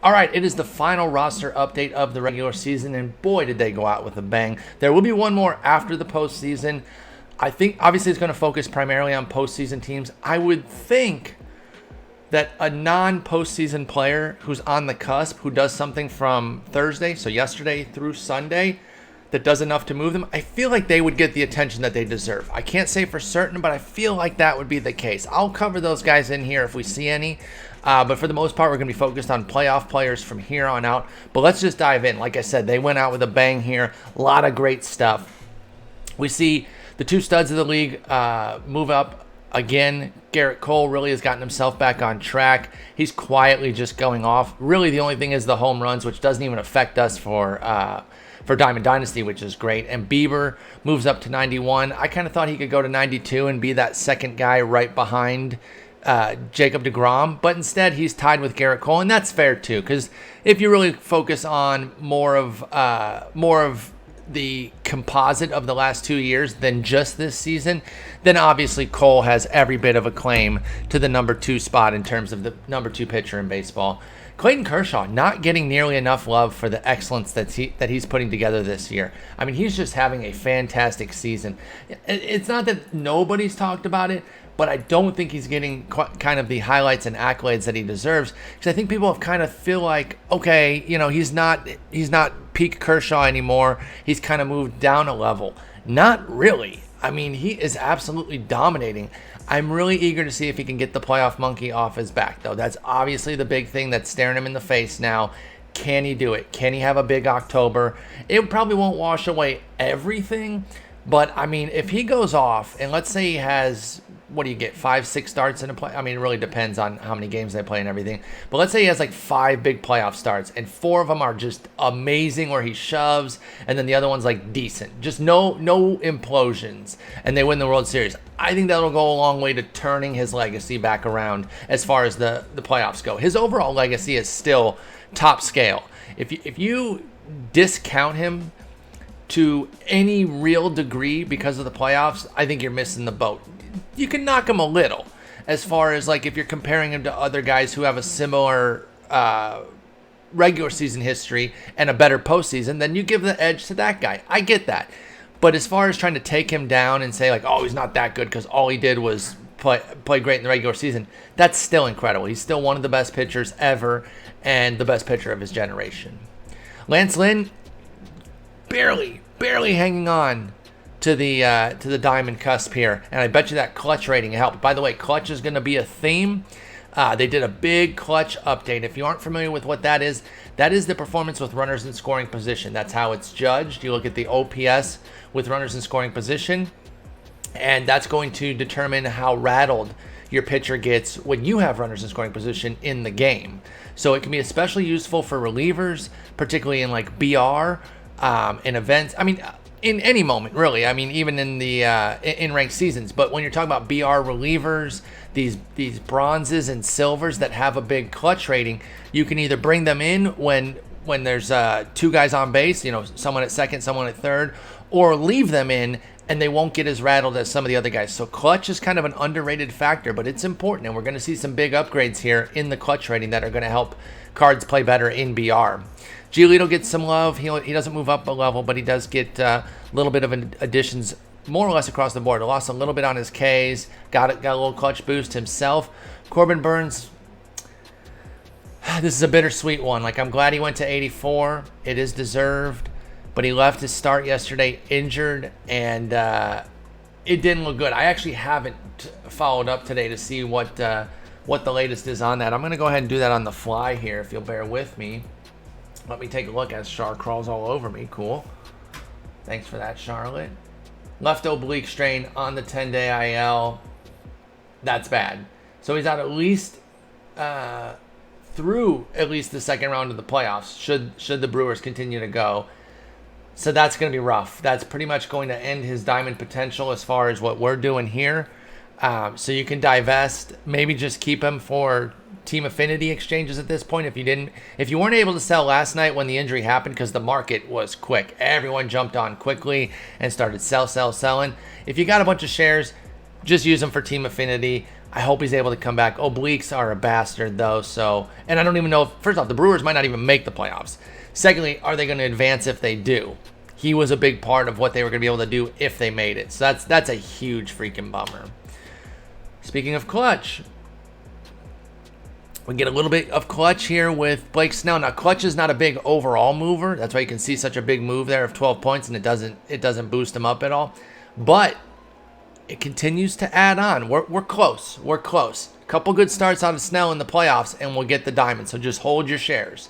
All right, it is the final roster update of the regular season, and boy, did they go out with a bang. There will be one more after the postseason. I think, obviously, it's going to focus primarily on postseason teams. I would think that a non-postseason player who's on the cusp, who does something from Thursday, so yesterday through Sunday, that does enough to move them, I feel like they would get the attention that they deserve. I can't say for certain, but I feel like that would be the case. I'll cover those guys in here if we see any. But for the most part, we're going to be focused on playoff players from here on out. But let's just dive in. Like I said, they went out with a bang here. A lot of great stuff. We see the two studs of the league move up again. Garrett Cole really has gotten himself back on track. He's quietly just going off. Really, the only thing is the home runs, which doesn't even affect us for Diamond Dynasty, which is great. And Bieber moves up to 91. I kind of thought he could go to 92 and be that second guy right behind Jacob deGrom, but instead he's tied with Garrett Cole, and that's fair too, because if you really focus on more of the composite of the last 2 years than just this season, then obviously Cole has every bit of a claim to the number 2 spot in terms of the number 2 pitcher in baseball. Clayton Kershaw not getting nearly enough love for the excellence that he's putting together this year. I mean, he's just having a fantastic season. It's not that nobody's talked about it, but I don't think he's getting kind of the highlights and accolades that he deserves, because I think people have kind of feel like, okay, you know, he's not peak Kershaw anymore. He's kind of moved down a level. Not really. I mean, he is absolutely dominating. I'm really eager to see if he can get the playoff monkey off his back, though. That's obviously the big thing that's staring him in the face now. Can he do it? Can he have a big October? It probably won't wash away everything, but, I mean, if he goes off, and let's say he has, what do you get, 5-6 starts in a play? I mean, it really depends on how many games they play and everything. But let's say he has like 5 big playoff starts, and 4 of them are just amazing where he shoves, and then the other one's like decent. Just no implosions, and they win the World Series. I think that'll go a long way to turning his legacy back around as far as the playoffs go. His overall legacy is still top scale. If you discount him to any real degree because of the playoffs, I think you're missing the boat. You can knock him a little as far as like if you're comparing him to other guys who have a similar regular season history and a better postseason, then you give the edge to that guy. I get that. But as far as trying to take him down and say like, oh, he's not that good because all he did was play great in the regular season, that's still incredible. He's still one of the best pitchers ever and the best pitcher of his generation. Lance Lynn barely hanging on to the diamond cusp here, and I bet you that clutch rating helped. By the way, clutch is going to be a theme. They did a big clutch update. If you aren't familiar with what that is the performance with runners in scoring position. That's how it's judged. You look at the OPS with runners in scoring position, and that's going to determine how rattled your pitcher gets when you have runners in scoring position in the game. So it can be especially useful for relievers, particularly in like BR, in events. I mean, in any moment, really. I mean, even in the in ranked seasons. But when you're talking about BR relievers, these bronzes and silvers that have a big clutch rating, you can either bring them in when there's 2 guys on base, you know, someone at second, someone at third, or leave them in and they won't get as rattled as some of the other guys. So clutch is kind of an underrated factor, but it's important, and we're going to see some big upgrades here in the clutch rating that are going to help cards play better in BR. Giolito gets some love. He doesn't move up a level, but he does get a little bit of additions more or less across the board. He lost a little bit on his Ks, got a little clutch boost himself. Corbin Burns, this is a bittersweet one. Like, I'm glad he went to 84. It is deserved, but he left his start yesterday injured, and it didn't look good. I actually haven't followed up today to see what the latest is on that. I'm going to go ahead and do that on the fly here, if you'll bear with me. Let me take a look as Char crawls all over me. Cool. Thanks for that, Charlotte. Left oblique strain on the 10-day IL. That's bad. So he's out at least through at least the second round of the playoffs, should the Brewers continue to go. So that's going to be rough. That's pretty much going to end his diamond potential as far as what we're doing here. So you can divest, maybe just keep him for team affinity exchanges at this point. If you weren't able to sell last night when the injury happened, because the market was quick, everyone jumped on quickly and started selling. If you got a bunch of shares, just use him for team affinity. I hope he's able to come back. Obliques are a bastard, though. So, and I don't even know if, first off, the Brewers might not even make the playoffs. Secondly, are they going to advance if they do? He was a big part of what they were going to be able to do if they made it. So that's a huge freaking bummer. Speaking of clutch, we get a little bit of clutch here with Blake Snell. Now, clutch is not a big overall mover. That's why you can see such a big move there of 12 points, and it doesn't boost him up at all. But it continues to add on. We're close. We're close. A couple good starts out of Snell in the playoffs, and we'll get the diamond. So just hold your shares.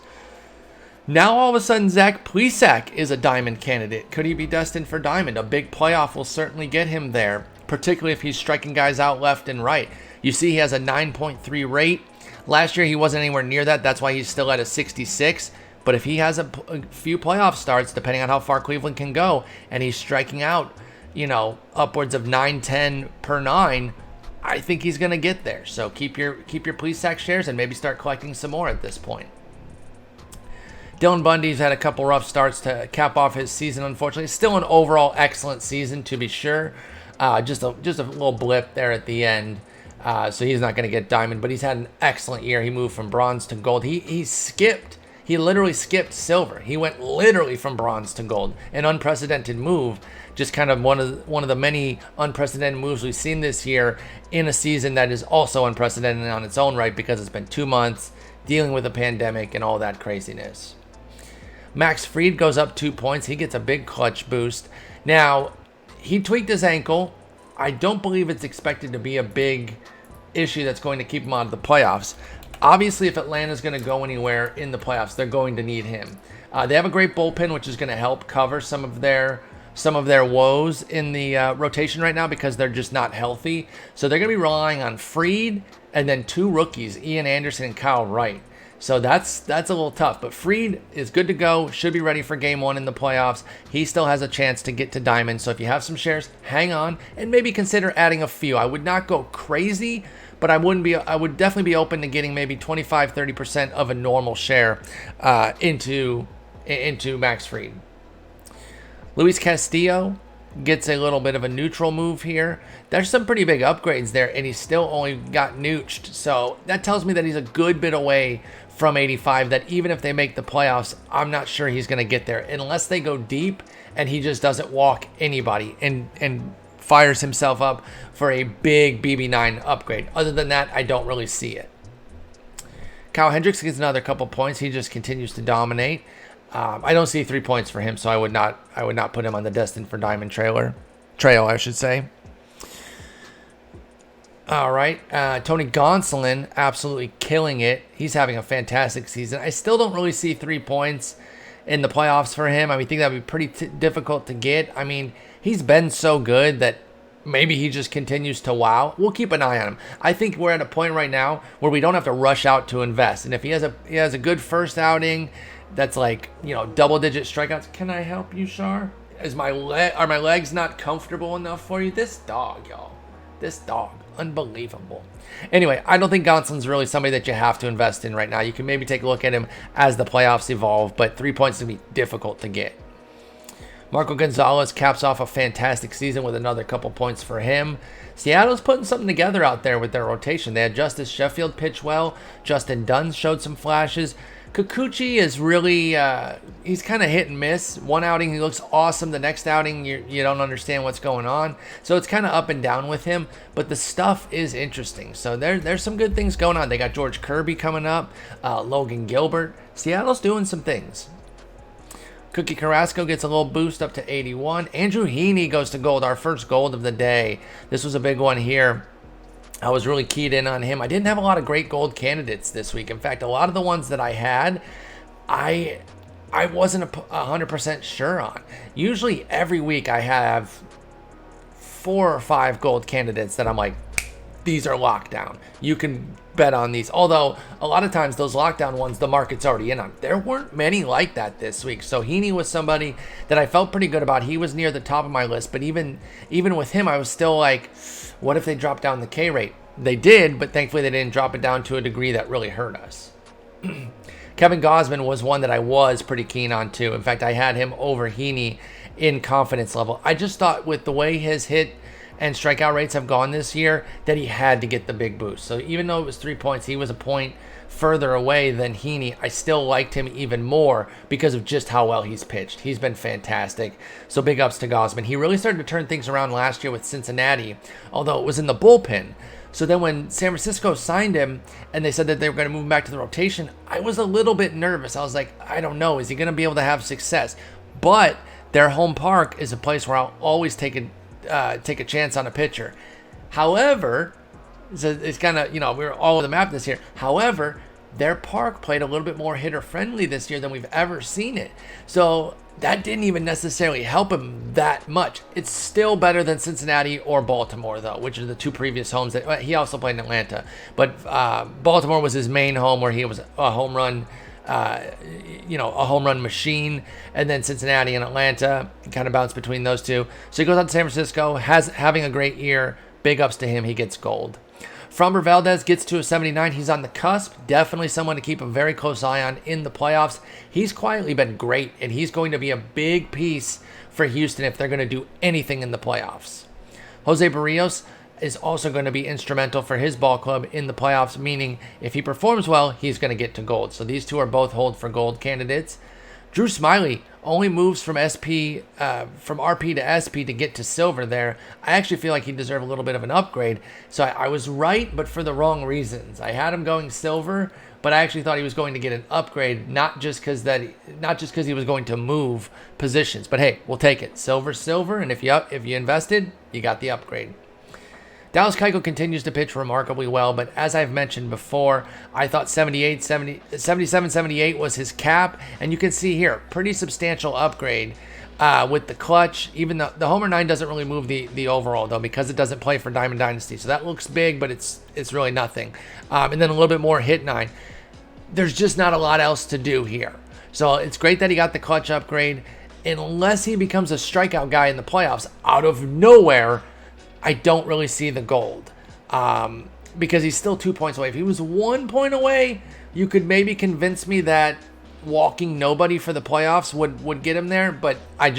Now, all of a sudden, Zach Plesac is a diamond candidate. Could he be destined for diamond? A big playoff will certainly get him there, particularly if he's striking guys out left and right. You see he has a 9.3 rate. Last year, he wasn't anywhere near that. That's why he's still at a 66. But if he has a few playoff starts, depending on how far Cleveland can go, and he's striking out, upwards of 9-10 per 9, I think he's going to get there. So keep your Plesac shares and maybe start collecting some more at this point. Dylan Bundy's had a couple rough starts to cap off his season, unfortunately. Still an overall excellent season, to be sure. Just a little blip there at the end. So he's not going to get diamond, but he's had an excellent year. He moved from bronze to gold. He literally skipped silver. He went literally from bronze to gold. An unprecedented move. Just kind of one of the many unprecedented moves we've seen this year in a season that is also unprecedented on its own right, because it's been 2 months dealing with a pandemic and all that craziness. Max Fried goes up 2 points. He gets a big clutch boost. Now, he tweaked his ankle. I don't believe it's expected to be a big issue that's going to keep him out of the playoffs. Obviously, if Atlanta's going to go anywhere in the playoffs, they're going to need him. They have a great bullpen, which is going to help cover some of their woes in the rotation right now, because they're just not healthy. So they're going to be relying on Fried and then 2 rookies, Ian Anderson and Kyle Wright. So that's a little tough. But Fried is good to go, should be ready for game 1 in the playoffs. He still has a chance to get to diamond. So if you have some shares, hang on and maybe consider adding a few. I would not go crazy, but I would definitely be open to getting maybe 25-30% of a normal share into Max Fried. Luis Castillo gets a little bit of a neutral move here. There's some pretty big upgrades there, and he still only got neutched. So that tells me that he's a good bit away from 85, that even if they make the playoffs, I'm not sure he's going to get there unless they go deep and he just doesn't walk anybody and fires himself up for a big BB9 upgrade. Other than that, I don't really see it. Kyle Hendricks gets another couple points. He just continues to dominate. I don't see 3 points for him, so I would not put him on the destined for diamond trail, I should say. All right, Tony Gonzalen absolutely killing it. He's having a fantastic season. I still don't really see 3 points in the playoffs for him. I think that would be pretty difficult to get. I mean, he's been so good that maybe he just continues to wow. We'll keep an eye on him. I think we're at a point right now where we don't have to rush out to invest. And if he has a good first outing that's like, double-digit strikeouts. Can I help you, Shar? Are my legs not comfortable enough for you? This dog, y'all. This dog. Unbelievable. Anyway, I don't think Gonzalen's really somebody that you have to invest in right now. You can maybe take a look at him as the playoffs evolve, but 3 points is going to be difficult to get. Marco Gonzalez caps off a fantastic season with another couple points for him. Seattle's putting something together out there with their rotation. They had Justice Sheffield pitch well. Justin Dunn showed some flashes. Kikuchi is really, he's kind of hit and miss. One outing, he looks awesome. The next outing, you don't understand what's going on. So it's kind of up and down with him. But the stuff is interesting. So there's some good things going on. They got George Kirby coming up. Logan Gilbert. Seattle's doing some things. Cookie Carrasco gets a little boost up to 81. Andrew Heaney goes to gold, our first gold of the day. This was a big one here. I was really keyed in on him. I didn't have a lot of great gold candidates this week. In fact, a lot of the ones that I had, I wasn't 100% sure on. Usually every week I have 4 or 5 gold candidates that I'm like, these are locked down. You can bet on these. Although a lot of times those lockdown ones, the market's already in on. There weren't many like that this week. So Heaney was somebody that I felt pretty good about. He was near the top of my list, but even with him, I was still like, what if they drop down the K rate? They did, but thankfully they didn't drop it down to a degree that really hurt us. Kevin Gausman was one that I was pretty keen on too. In fact, I had him over Heaney in confidence level. I just thought with the way his hit and strikeout rates have gone this year, that he had to get the big boost. So even though it was 3 points, he was a point further away than Heaney. I still liked him even more because of just how well he's pitched. He's been fantastic. So big ups to Gausman. He really started to turn things around last year with Cincinnati, although it was in the bullpen. So then when San Francisco signed him and they said that they were going to move him back to the rotation, I was a little bit nervous. I was like, I don't know. Is he going to be able to have success? But their home park is a place where I'll always take a chance on a pitcher. However, it's kind of, we're all over the map this year. However, their park played a little bit more hitter-friendly this year than we've ever seen it. So that didn't even necessarily help him that much. It's still better than Cincinnati or Baltimore, though, which are the two previous homes. That he also played in Atlanta. But Baltimore was his main home where he was a home run a home run machine, and then Cincinnati and Atlanta kind of bounce between those two. So he goes out to San Francisco, having a great year. Big ups to him. He gets gold. Framber Valdez gets to a 79. He's on the cusp. Definitely someone to keep a very close eye on in the playoffs. He's quietly been great, and he's going to be a big piece for Houston if they're going to do anything in the playoffs. Jose Barrios is also going to be instrumental for his ball club in the playoffs, meaning if he performs well, he's going to get to gold. So these two are both hold for gold candidates. Drew Smyly only moves from RP to SP to get to silver there. I actually feel like he deserved a little bit of an upgrade. So I was right, but for the wrong reasons. I had him going silver, but I actually thought he was going to get an upgrade, not just because he was going to move positions. But hey, we'll take it. Silver, and if you invested, you got the upgrade. Dallas Keuchel continues to pitch remarkably well, but as I've mentioned before, I thought 77, 78 was his cap, and you can see here, pretty substantial upgrade with the clutch. Even the Homer 9 doesn't really move the overall, though, because it doesn't play for Diamond Dynasty, so that looks big, but it's really nothing. And then a little bit more hit 9. There's just not a lot else to do here. So it's great that he got the clutch upgrade. Unless he becomes a strikeout guy in the playoffs out of nowhere, I don't really see the gold because he's still 2 points away. If he was 1 point away, you could maybe convince me that walking nobody for the playoffs would get him there, but I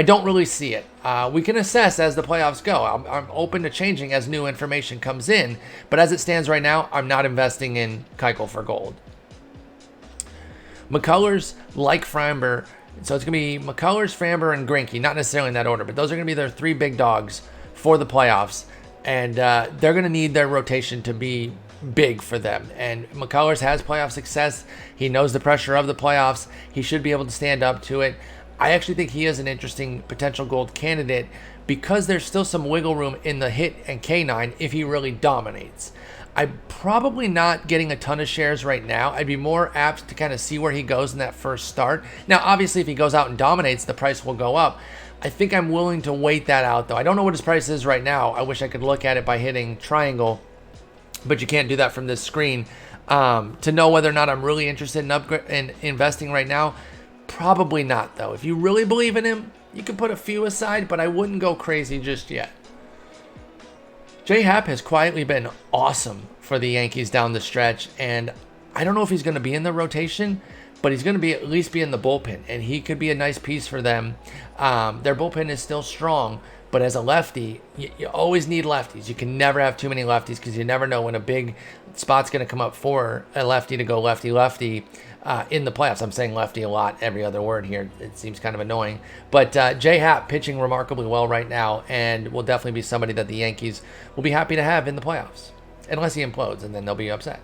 don't really see it. We can assess as the playoffs go. I'm open to changing as new information comes in, but as it stands right now, I'm not investing in Caico for gold. McCullers, like Framber, so it's going to be McCullers, Framber, and Greinke, not necessarily in that order, but those are going to be their three big dogs for the playoffs, and they're going to need their rotation to be big for them. And McCullers has playoff success. He knows the pressure of the playoffs. He should be able to stand up to it. I actually think he is an interesting potential gold candidate because there's still some wiggle room in the hit and K9 if he really dominates. I'm probably not getting a ton of shares right now. I'd be more apt to kind of see where he goes in that first start. Now, obviously, if he goes out and dominates, the price will go up. I think I'm willing to wait that out, though. I don't know what his price is right now. I wish I could look at it by hitting triangle, but you can't do that from this screen. To know whether or not I'm really interested in investing right now, probably not, though. If you really believe in him, you can put a few aside, but I wouldn't go crazy just yet. J Happ has quietly been awesome for the Yankees down the stretch, and I don't know if he's going to be in the rotation, but he's going to at least be in the bullpen, and he could be a nice piece for them. Their bullpen is still strong, but as a lefty, you always need lefties. You can never have too many lefties because you never know when a big spot's going to come up for a lefty to go lefty-lefty in the playoffs. I'm saying lefty a lot, every other word here. It seems kind of annoying. But J Happ pitching remarkably well right now, and will definitely be somebody that the Yankees will be happy to have in the playoffs. Unless he implodes, and then they'll be upset.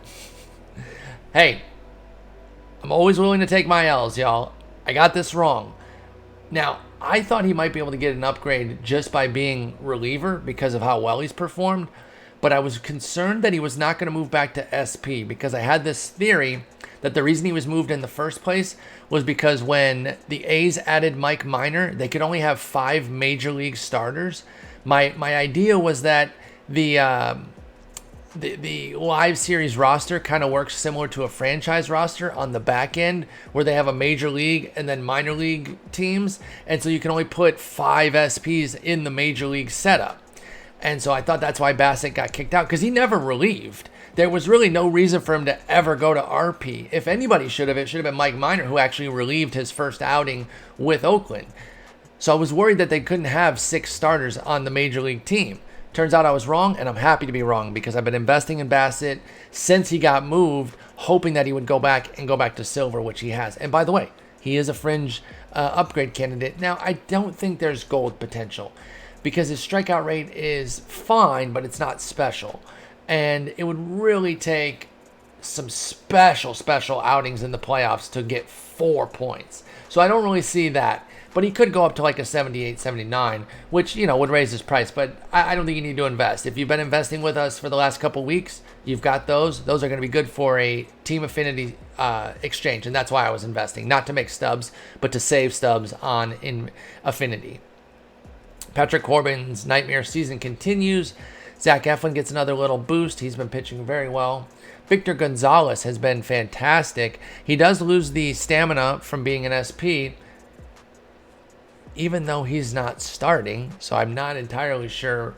Hey, I'm always willing to take my L's, y'all. I got this wrong. Now, I thought he might be able to get an upgrade just by being reliever because of how well he's performed, but I was concerned that he was not going to move back to SP because I had this theory that the reason he was moved in the first place was because when the A's added Mike Minor, they could only have 5 major league starters. My idea was that the live series roster kind of works similar to a franchise roster on the back end where they have a major league and then minor league teams. And so you can only put 5 SPs in the major league setup. And so I thought that's why Bassett got kicked out because he never relieved. There was really no reason for him to ever go to RP. If anybody should have, it should have been Mike Minor, who actually relieved his first outing with Oakland. So I was worried that they couldn't have 6 starters on the major league team. Turns out I was wrong, and I'm happy to be wrong because I've been investing in Bassett since he got moved, hoping that he would go back to silver, which he has. And by the way, he is a fringe upgrade candidate. Now, I don't think there's gold potential because his strikeout rate is fine, but it's not special. And it would really take some special outings in the playoffs to get 4 points. So I don't really see that. But he could go up to like a 78, 79, which, would raise his price. But I don't think you need to invest. If you've been investing with us for the last couple weeks, you've got those. Those are going to be good for a team affinity exchange. And that's why I was investing. Not to make stubs, but to save stubs in affinity. Patrick Corbin's nightmare season continues. Zach Efron gets another little boost. He's been pitching very well. Victor Gonzalez has been fantastic. He does lose the stamina from being an SP, even though he's not starting, so I'm not entirely sure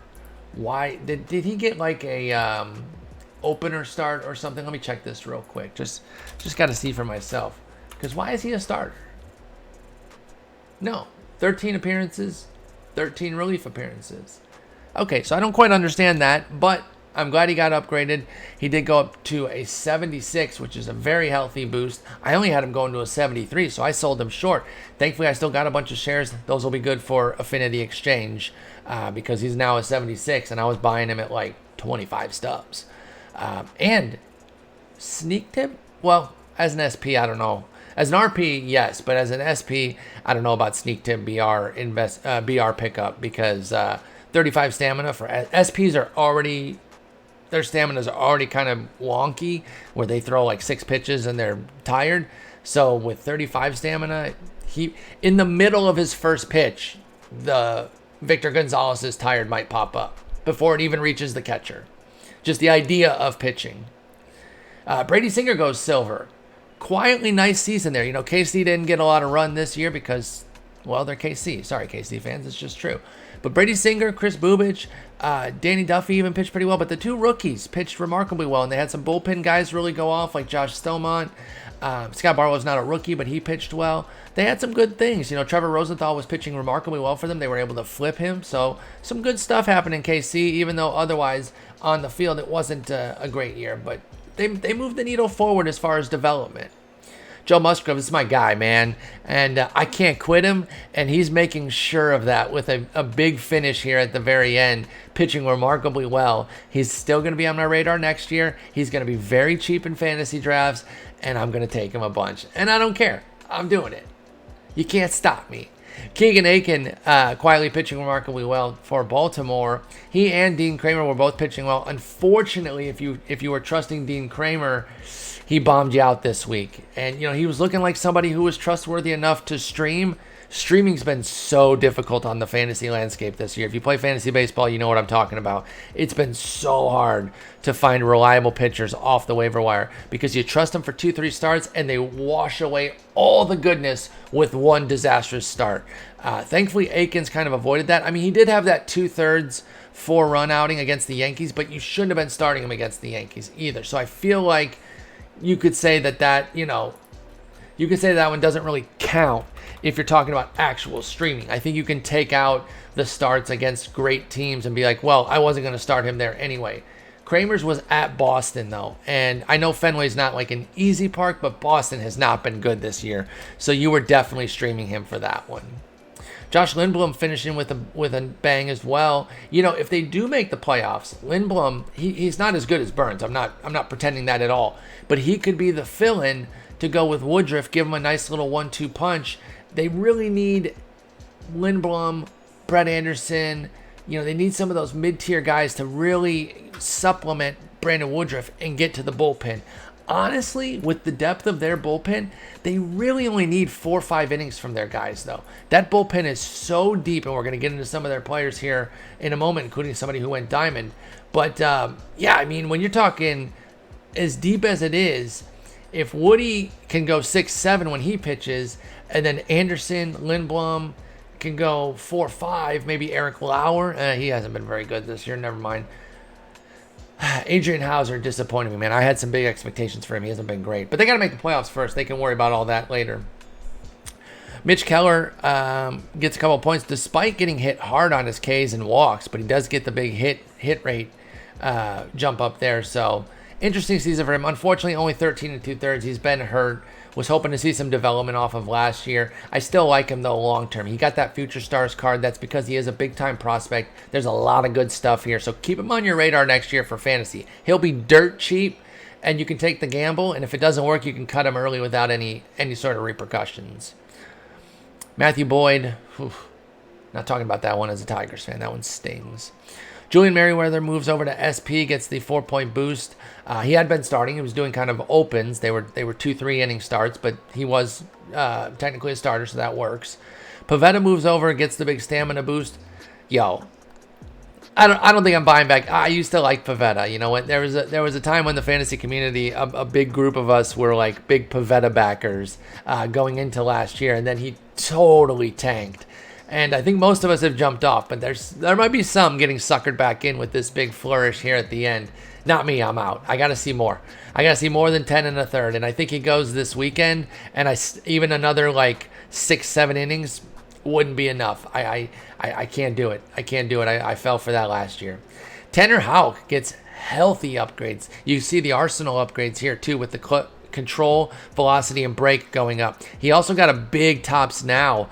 why. Did he get like a opener start or something? Let me check this real quick. Just got to see for myself. Because why is he a starter? No. 13 appearances, 13 relief appearances. Okay, so I don't quite understand that, but I'm glad he got upgraded. He did go up to a 76, which is a very healthy boost. I only had him going to a 73, so I sold him short. Thankfully, I still got a bunch of shares. Those will be good for Affinity Exchange because he's now a 76, and I was buying him at like 25 stubs. And sneaked him? Well, as an SP, I don't know. As an RP, yes, but as an SP, I don't know about sneaked him BR pickup because 35 stamina for SPs are already... Their stamina's already kind of wonky, where they throw like 6 pitches and they're tired. So with 35 stamina, in the middle of his first pitch, the Victor Gonzalez's tired might pop up before it even reaches the catcher. Just the idea of pitching. Brady Singer goes silver. Quietly nice season there. KC didn't get a lot of run this year because, well, they're KC. Sorry, KC fans, it's just true. But Brady Singer, Chris Bubich, Danny Duffy even pitched pretty well. But the 2 rookies pitched remarkably well. And they had some bullpen guys really go off, like Josh Stelmont. Scott Barlow's not a rookie, but he pitched well. They had some good things. Trevor Rosenthal was pitching remarkably well for them. They were able to flip him. So some good stuff happened in KC, even though otherwise on the field it wasn't a great year. But they moved the needle forward as far as development. Joe Musgraves is my guy, man, and I can't quit him, and he's making sure of that with a big finish here at the very end, pitching remarkably well. He's still going to be on my radar next year. He's going to be very cheap in fantasy drafts, and I'm going to take him a bunch, and I don't care. I'm doing it. You can't stop me. Keegan Aiken quietly pitching remarkably well for Baltimore. He and Dean Kramer were both pitching well. Unfortunately, if you were trusting Dean Kramer, he bombed you out this week. And, he was looking like somebody who was trustworthy enough to stream. Streaming's been so difficult on the fantasy landscape this year. If you play fantasy baseball, you know what I'm talking about. It's been so hard to find reliable pitchers off the waiver wire because you trust them for 2-3 starts and they wash away all the goodness with one disastrous start. Thankfully, Aikens kind of avoided that. I mean, he did have that 2/3 4-run outing against the Yankees, but you shouldn't have been starting him against the Yankees either. So I feel like you could say that one doesn't really count if you're talking about actual streaming. I think you can take out the starts against great teams and be like, well, I wasn't going to start him there anyway. Kramer's was at Boston, though, and I know Fenway's not like an easy park, but Boston has not been good this year, so you were definitely streaming him for that one. Josh Lindblom finishing with a bang as well. If they do make the playoffs, Lindblom, he's not as good as Burns. I'm not pretending that at all. But he could be the fill-in to go with Woodruff, give him a nice little 1-2 punch. They really need Lindblom, Brett Anderson. They need some of those mid-tier guys to really supplement Brandon Woodruff and get to the bullpen. Honestly, with the depth of their bullpen, they really only need 4 or 5 innings from their guys, though. That bullpen is so deep, and we're going to get into some of their players here in a moment, including somebody who went diamond. But, when you're talking as deep as it is, if Woody can go 6-7 when he pitches, and then Anderson, Lindblom can go 4-5, maybe Eric Lauer. He hasn't been very good this year, never mind. Adrian Hauser disappointed me, man. I had some big expectations for him. He hasn't been great. But they got to make the playoffs first. They can worry about all that later. Mitch Keller gets a couple points despite getting hit hard on his Ks and walks, but he does get the big hit rate jump up there. So interesting season for him. Unfortunately, only 13 2/3. He's been hurt. Was hoping to see some development off of last year. I still like him though long term. He got that Future Stars card. That's because he is a big time prospect. There's a lot of good stuff here. So keep him on your radar next year for fantasy. He'll be dirt cheap, and you can take the gamble. And if it doesn't work, you can cut him early without any sort of repercussions. Matthew Boyd. Not talking about that one as a Tigers fan. That one stings. Julian Merriweather moves over to SP, gets the 4-point boost. He had been starting. He was doing kind of opens. They were 2-3 inning starts, but he was technically a starter, so that works. Pivetta moves over, gets the big stamina boost. Yo, I don't think I'm buying back. I used to like Pivetta. You know what? There was a time when the fantasy community, a big group of us were like big Pivetta backers going into last year, and then he totally tanked. And I think most of us have jumped off, but there might be some getting suckered back in with this big flourish here at the end. Not me, I'm out. I got to see more. I got to see more than 10 1/3, and I think he goes this weekend, and even another like 6-7 innings wouldn't be enough. I can't do it. I can't do it. I fell for that last year. Tanner Houck gets healthy upgrades. You see the Arsenal upgrades here too with the control, velocity, and break going up. He also got a big tops now.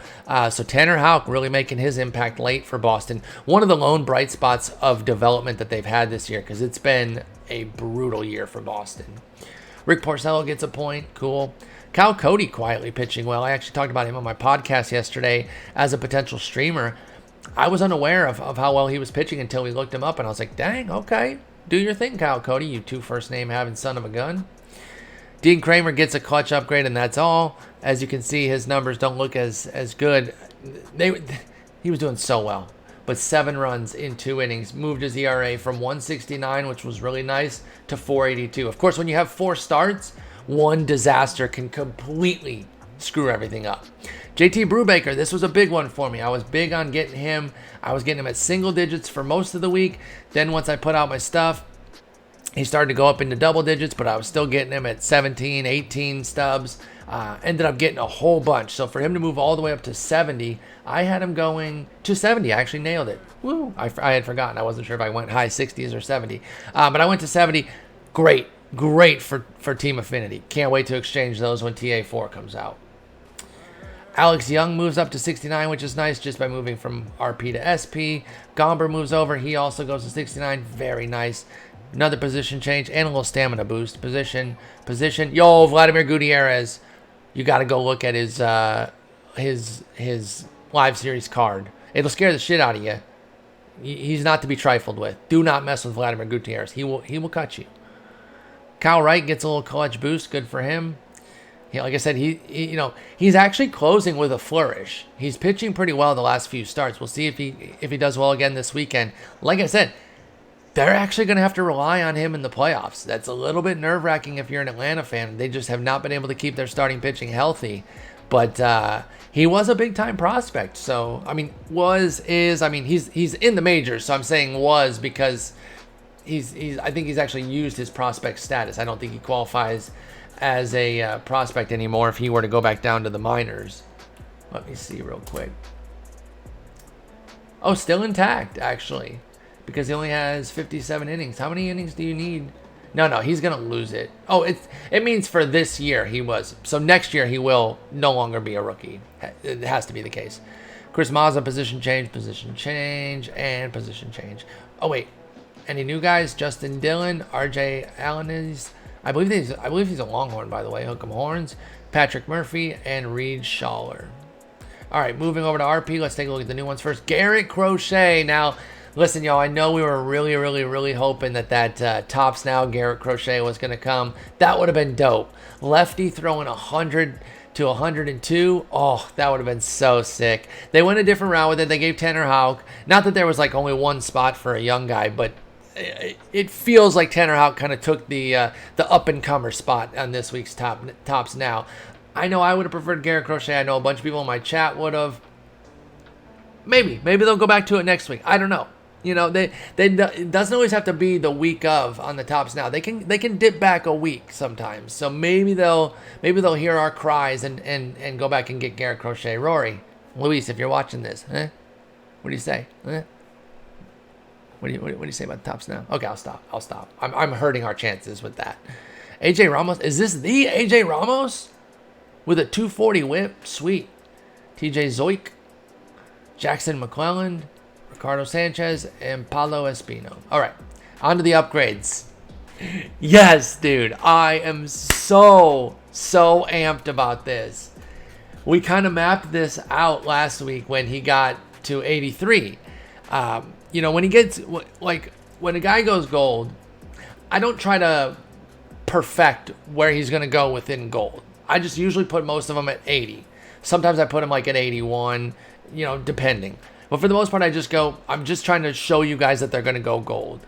So Tanner Houck really making his impact late for Boston. One of the lone bright spots of development that they've had this year because it's been a brutal year for Boston. Rick Porcello gets a point. Cool. Kyle Cody quietly pitching well. I actually talked about him on my podcast yesterday as a potential streamer. I was unaware of how well he was pitching until we looked him up, and I was like, dang, okay. Do your thing, Kyle Cody, you 2 first name having son of a gun. Dean Kramer gets a clutch upgrade, and that's all. As you can see, his numbers don't look as good. He was doing so well. But 7 runs in 2 innings moved his ERA from 169, which was really nice, to 482. Of course, when you have 4 starts, one disaster can completely screw everything up. JT Brubaker, this was a big one for me. I was big on getting him. I was getting him at single digits for most of the week. Then once I put out my stuff, he started to go up into double digits, but I was still getting him at 17, 18 stubs. Ended up getting a whole bunch. So for him to move all the way up to 70, I had him going to 70. I actually nailed it. Woo! I had forgotten. I wasn't sure if I went high 60s or 70. But I went to 70. Great for Team Affinity. Can't wait to exchange those when TA4 comes out. Alex Young moves up to 69, which is nice just by moving from RP to SP. Gomber moves over. He also goes to 69. Very nice. Another position change and a little stamina boost. Position. Yo, Vladimir Gutierrez. You got to go look at his live series card. It'll scare the shit out of you. He's not to be trifled with. Do not mess with Vladimir Gutierrez. He will cut you. Kyle Wright gets a little clutch boost. Good for him. Like I said, he's actually closing with a flourish. He's pitching pretty well the last few starts. We'll see if he does well again this weekend. Like I said, they're actually going to have to rely on him in the playoffs. That's a little bit nerve-wracking if you're an Atlanta fan. They just have not been able to keep their starting pitching healthy. But he was a big-time prospect. So, I mean, he's in the majors. So I'm saying was because I think he's actually used his prospect status. I don't think he qualifies as a prospect anymore if he were to go back down to the minors. Let me see real quick. Oh, still intact, actually. Because he only has 57 innings. How many innings do you need? No, he's going to lose it. Oh, it means for this year he was. So next year he will no longer be a rookie. It has to be the case. Chris Mazza, position change, and position change. Oh, wait. Any new guys? Justin Dillon, RJ Allen is... I believe he's a Longhorn, by the way. Hook 'em horns. Patrick Murphy and Reed Schaller. All right, moving over to RP. Let's take a look at the new ones first. Garrett Crochet. Now... Listen, y'all, I know we were really, really, really hoping that Tops Now Garrett Crochet was going to come. That would have been dope. Lefty throwing 100 to 102. Oh, that would have been so sick. They went a different route with it. They gave Tanner Houck. Not that there was like only one spot for a young guy, but it feels like Tanner Houck kind of took the up-and-comer spot on this week's Tops Now. I know I would have preferred Garrett Crochet. I know a bunch of people in my chat would have. Maybe they'll go back to it next week. I don't know. It doesn't always have to be the week of on the tops now. They can dip back a week sometimes. So maybe they'll hear our cries and go back and get Garrett Crochet. Rory, Luis, if you're watching this, what do you say? What do you say about the tops now? Okay, I'll stop. I'm hurting our chances with that. AJ Ramos, is this the AJ Ramos with a 240 whip? Sweet. TJ Zoik, Jackson McClelland, Ricardo Sanchez, and Paulo Espino. All right, on to the upgrades. Yes, dude, I am so amped about this. We kind of mapped this out last week when he got to 83. When he gets, when a guy goes gold, I don't try to perfect where he's going to go within gold. I just usually put most of them at 80. Sometimes I put them like at 81, depending. But for the most part, I'm just trying to show you guys that they're going to go gold.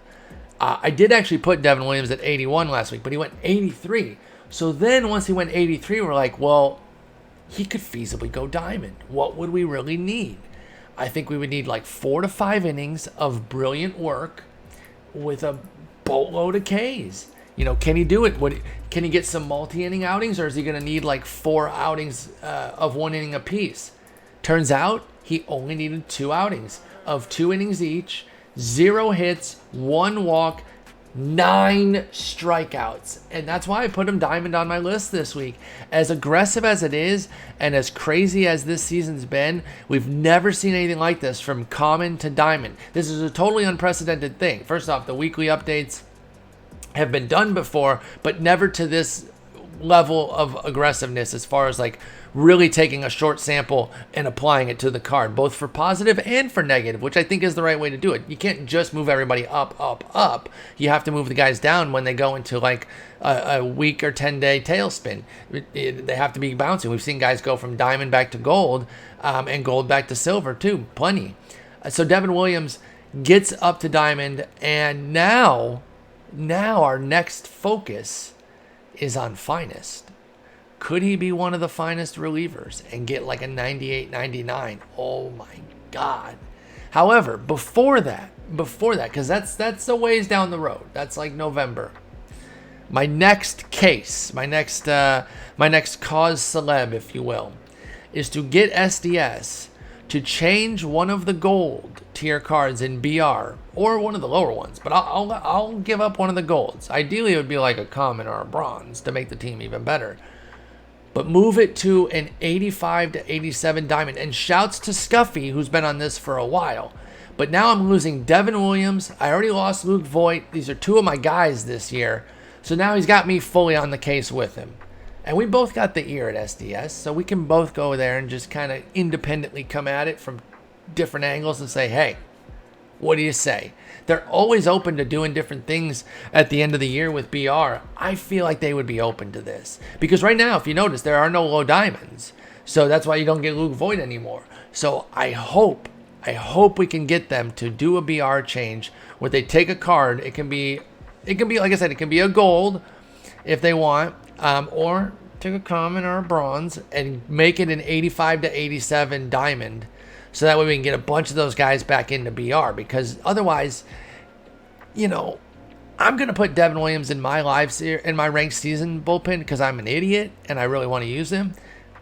I did actually put Devin Williams at 81 last week, but he went 83. So then once he went 83, we're like, well, he could feasibly go diamond. What would we really need? I think we would need like 4 to 5 innings of brilliant work with a boatload of Ks. Can he do it? Can he get some multi-inning outings, or is he going to need like 4 outings of 1 inning apiece? Turns out he only needed 2 outings of 2 innings each, 0 hits, 1 walk, 9 strikeouts. And that's why I put him diamond on my list this week. As aggressive as it is and as crazy as this season's been, we've never seen anything like this from common to diamond. This is a totally unprecedented thing. First off, the weekly updates have been done before, but never to this level of aggressiveness as far as like really taking a short sample and applying it to the card, both for positive and for negative, which I think is the right way to do it. You can't just move everybody up. You have to move the guys down when they go into like a week or 10-day tailspin. They have to be bouncing. We've seen guys go from diamond back to gold and gold back to silver too, plenty. So Devin Williams gets up to diamond, and now our next focus is on finest. Could he be one of the finest relievers and get like a 98, 99? Oh my God. However, before that, because that's a ways down the road. That's like November. My next case, my next cause celeb, if you will, is to get SDS to change one of the gold tier cards in BR, or one of the lower ones, but I'll give up one of the golds. Ideally, it would be like a common or a bronze to make the team even better. But move it to an 85 to 87 diamond. And shouts to Scuffy, who's been on this for a while. But now I'm losing Devin Williams. I already lost Luke Voigt. These are 2 of my guys this year. So now he's got me fully on the case with him. And we both got the ear at SDS, so we can both go there and just kind of independently come at it from different angles and say, hey, what do you say? They're always open to doing different things at the end of the year with BR. I feel like they would be open to this. Because right now, if you notice, there are no low diamonds. So that's why you don't get Luke Voigt anymore. So I hope we can get them to do a BR change where they take a card. It can be like I said, it can be a gold if they want. Or take a common or a bronze and make it an 85 to 87 diamond, so that way we can get a bunch of those guys back into BR. Because otherwise, I'm gonna put Devin Williams in my ranked season bullpen because I'm an idiot and I really want to use him.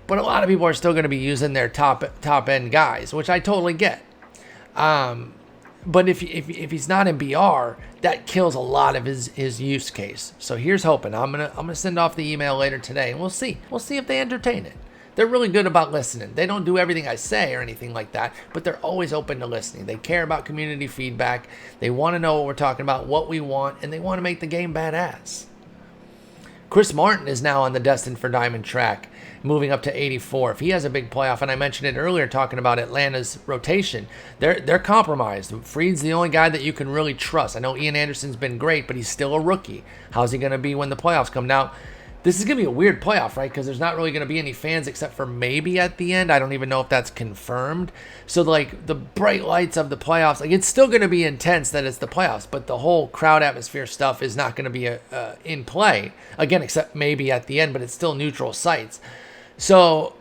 But a lot of people are still gonna be using their top end guys, which I totally get. But if he's not in BR, that kills a lot of his use case. So here's hoping. I'm gonna send off the email later today, and we'll see if they entertain it. They're really good about listening. They don't do everything I say or anything like that, but they're always open to listening. They care about community feedback. They want to know what we're talking about, what we want, and they want to make the game badass. Chris Martin is now on the Destined for Diamond track, moving up to 84. If he has a big playoff, and I mentioned it earlier talking about Atlanta's rotation, they're compromised. Fried's the only guy that you can really trust. I know Ian Anderson's been great, but he's still a rookie. How's he going to be when the playoffs come? Now, this is going to be a weird playoff, right? Because there's not really going to be any fans except for maybe at the end. I don't even know if that's confirmed. So, like, the bright lights of the playoffs, like, it's still going to be intense that it's the playoffs, but the whole crowd atmosphere stuff is not going to be in play. Again, except maybe at the end, but it's still neutral sites. So,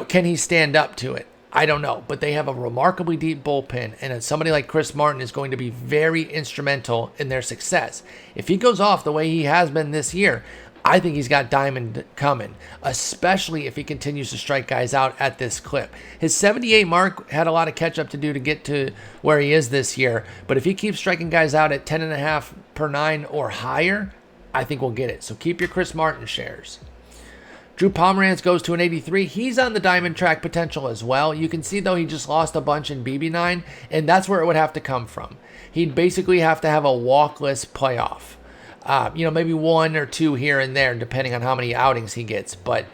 can he stand up to it? I don't know, but they have a remarkably deep bullpen, and somebody like Chris Martin is going to be very instrumental in their success. If he goes off the way he has been this year, I think he's got diamond coming, especially if he continues to strike guys out at this clip. His 78 mark had a lot of catch up to do to get to where he is this year, but if he keeps striking guys out at 10.5 per 9 or higher, I think we'll get it. So keep your Chris Martin shares. Drew Pomeranz goes to an 83. He's on the diamond track potential as well. You can see, though, he just lost a bunch in BB9, and that's where it would have to come from. He'd basically have to have a walkless playoff. Maybe 1 or 2 here and there, depending on how many outings he gets. But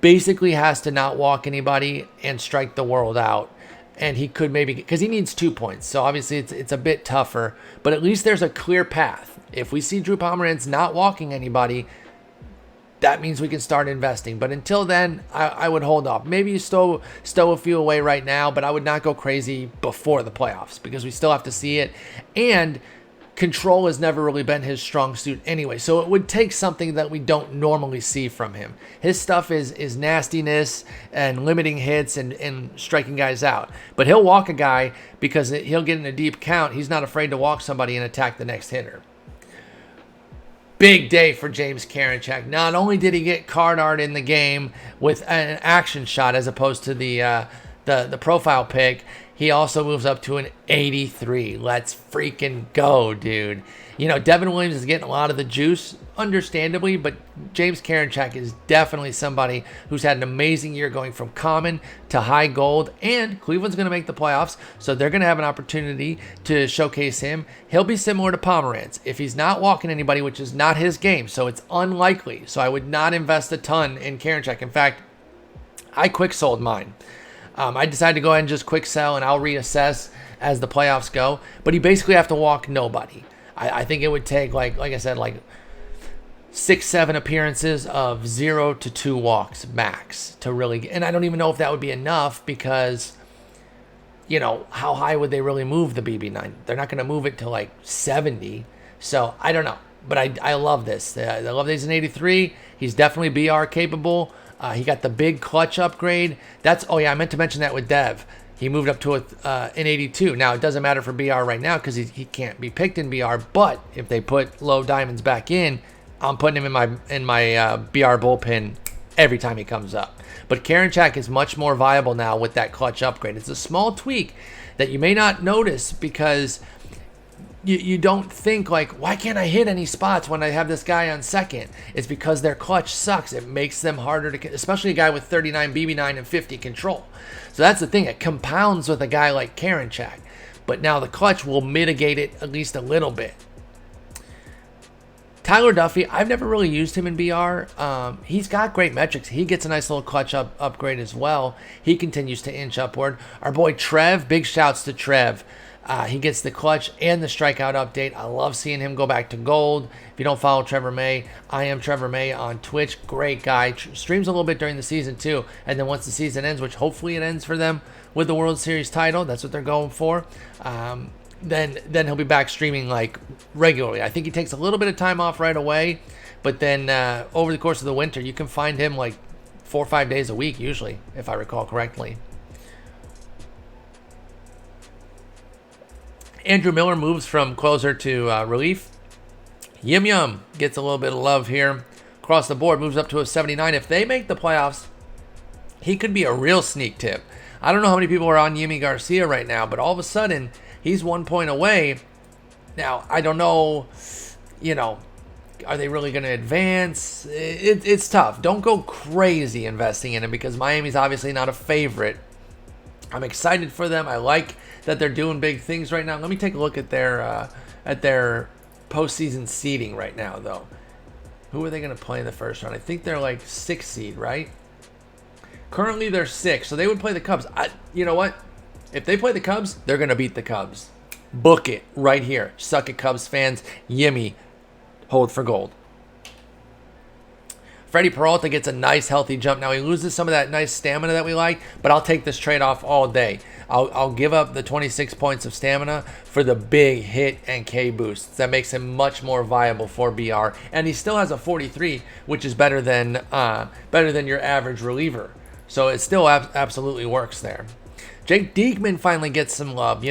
basically has to not walk anybody and strike the world out. And he could maybe, because he needs 2 points. So obviously it's a bit tougher. But at least there's a clear path. If we see Drew Pomeranz not walking anybody, that means we can start investing. But until then, I would hold off. Maybe you stow a few away right now, but I would not go crazy before the playoffs because we still have to see it. And control has never really been his strong suit anyway. So it would take something that we don't normally see from him. His stuff is nastiness and limiting hits and striking guys out. But he'll walk a guy because he'll get in a deep count. He's not afraid to walk somebody and attack the next hitter. Big day for James Karinchak. Not only did he get card art in the game with an action shot as opposed to the profile pick, he also moves up to an 83. Let's freaking go, dude. Devin Williams is getting a lot of the juice, understandably, but James Karinchak is definitely somebody who's had an amazing year going from common to high gold, and Cleveland's going to make the playoffs, so they're going to have an opportunity to showcase him. He'll be similar to Pomeranz. If he's not walking anybody, which is not his game, so it's unlikely, so I would not invest a ton in Karinchak. In fact, I quick sold mine. I decided to go ahead and just quick sell, and I'll reassess as the playoffs go. But he basically have to walk nobody. I think it would take, like I said, 6-7 appearances of 0 to 2 walks max to really get. And I don't even know if that would be enough because, how high would they really move the BB9? They're not going to move it to 70. So I don't know. But I love this. I love that he's an 83. He's definitely BR capable. He got the big clutch upgrade. I meant to mention that with Dev. He moved up to an 82. Now, it doesn't matter for BR right now because he can't be picked in BR, but if they put low diamonds back in, I'm putting him in my BR bullpen every time he comes up. But Karinchak is much more viable now with that clutch upgrade. It's a small tweak that you may not notice because you don't think why can't I hit any spots when I have this guy on second? It's because their clutch sucks. It makes them harder to, especially a guy with 39 BB9 and 50 control. So that's the thing. It compounds with a guy like Karinchak. But now the clutch will mitigate it at least a little bit. Tyler Duffy, I've never really used him in BR. He's got great metrics. He gets a nice little clutch upgrade as well. He continues to inch upward. Our boy Trev, big shouts to Trev. He gets the clutch and the strikeout update. I love seeing him go back to gold. If you don't follow Trevor May, I am Trevor May on Twitch. Great guy. Streams a little bit during the season too. And then once the season ends, which hopefully it ends for them with the World Series title, that's what they're going for. Then he'll be back streaming regularly. I think he takes a little bit of time off right away, but then over the course of the winter, you can find him 4 or 5 days a week usually, if I recall correctly. Andrew Miller moves from closer to relief. Yum Yum gets a little bit of love here. Across the board, moves up to a 79. If they make the playoffs, he could be a real sneak tip. I don't know how many people are on Yimi Garcia right now, but all of a sudden, he's 1 point away. Now, I don't know, are they really going to advance? It's tough. Don't go crazy investing in him because Miami's obviously not a favorite. I'm excited for them. I like that they're doing big things right now. Let me take a look at their postseason seeding right now, though. Who are they going to play in the first round? I think they're 6th seed, right? Currently, they're 6, so they would play the Cubs. You know what? If they play the Cubs, they're going to beat the Cubs. Book it right here. Suck it, Cubs fans. Yimmy, hold for gold. Freddie Peralta gets a nice healthy jump. Now he loses some of that nice stamina that we like, but I'll take this trade-off all day. I'll give up the 26 points of stamina for the big hit and K boosts. That makes him much more viable for BR. And he still has a 43, which is better than your average reliever. So it still absolutely works there. Jake Diegman finally gets some love.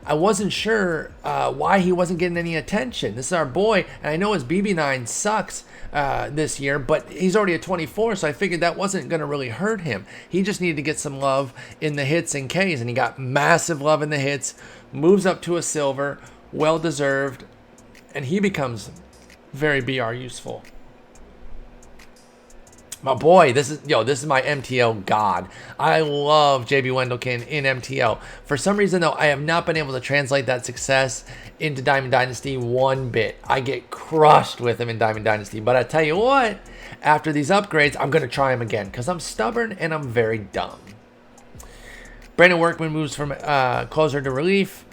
I wasn't sure why he wasn't getting any attention. This is our boy, and I know his BB9 sucks this year, but he's already at 24, so I figured that wasn't going to really hurt him. He just needed to get some love in the hits and Ks, and he got massive love in the hits, moves up to a silver, well-deserved, and he becomes very BR useful. My boy, this is my MTL god. I love JB Wendelken in MTL. For some reason, though, I have not been able to translate that success into Diamond Dynasty one bit. I get crushed with him in Diamond Dynasty. But I tell you what, after these upgrades, I'm going to try him again because I'm stubborn and I'm very dumb. Brandon Workman moves from closer to relief.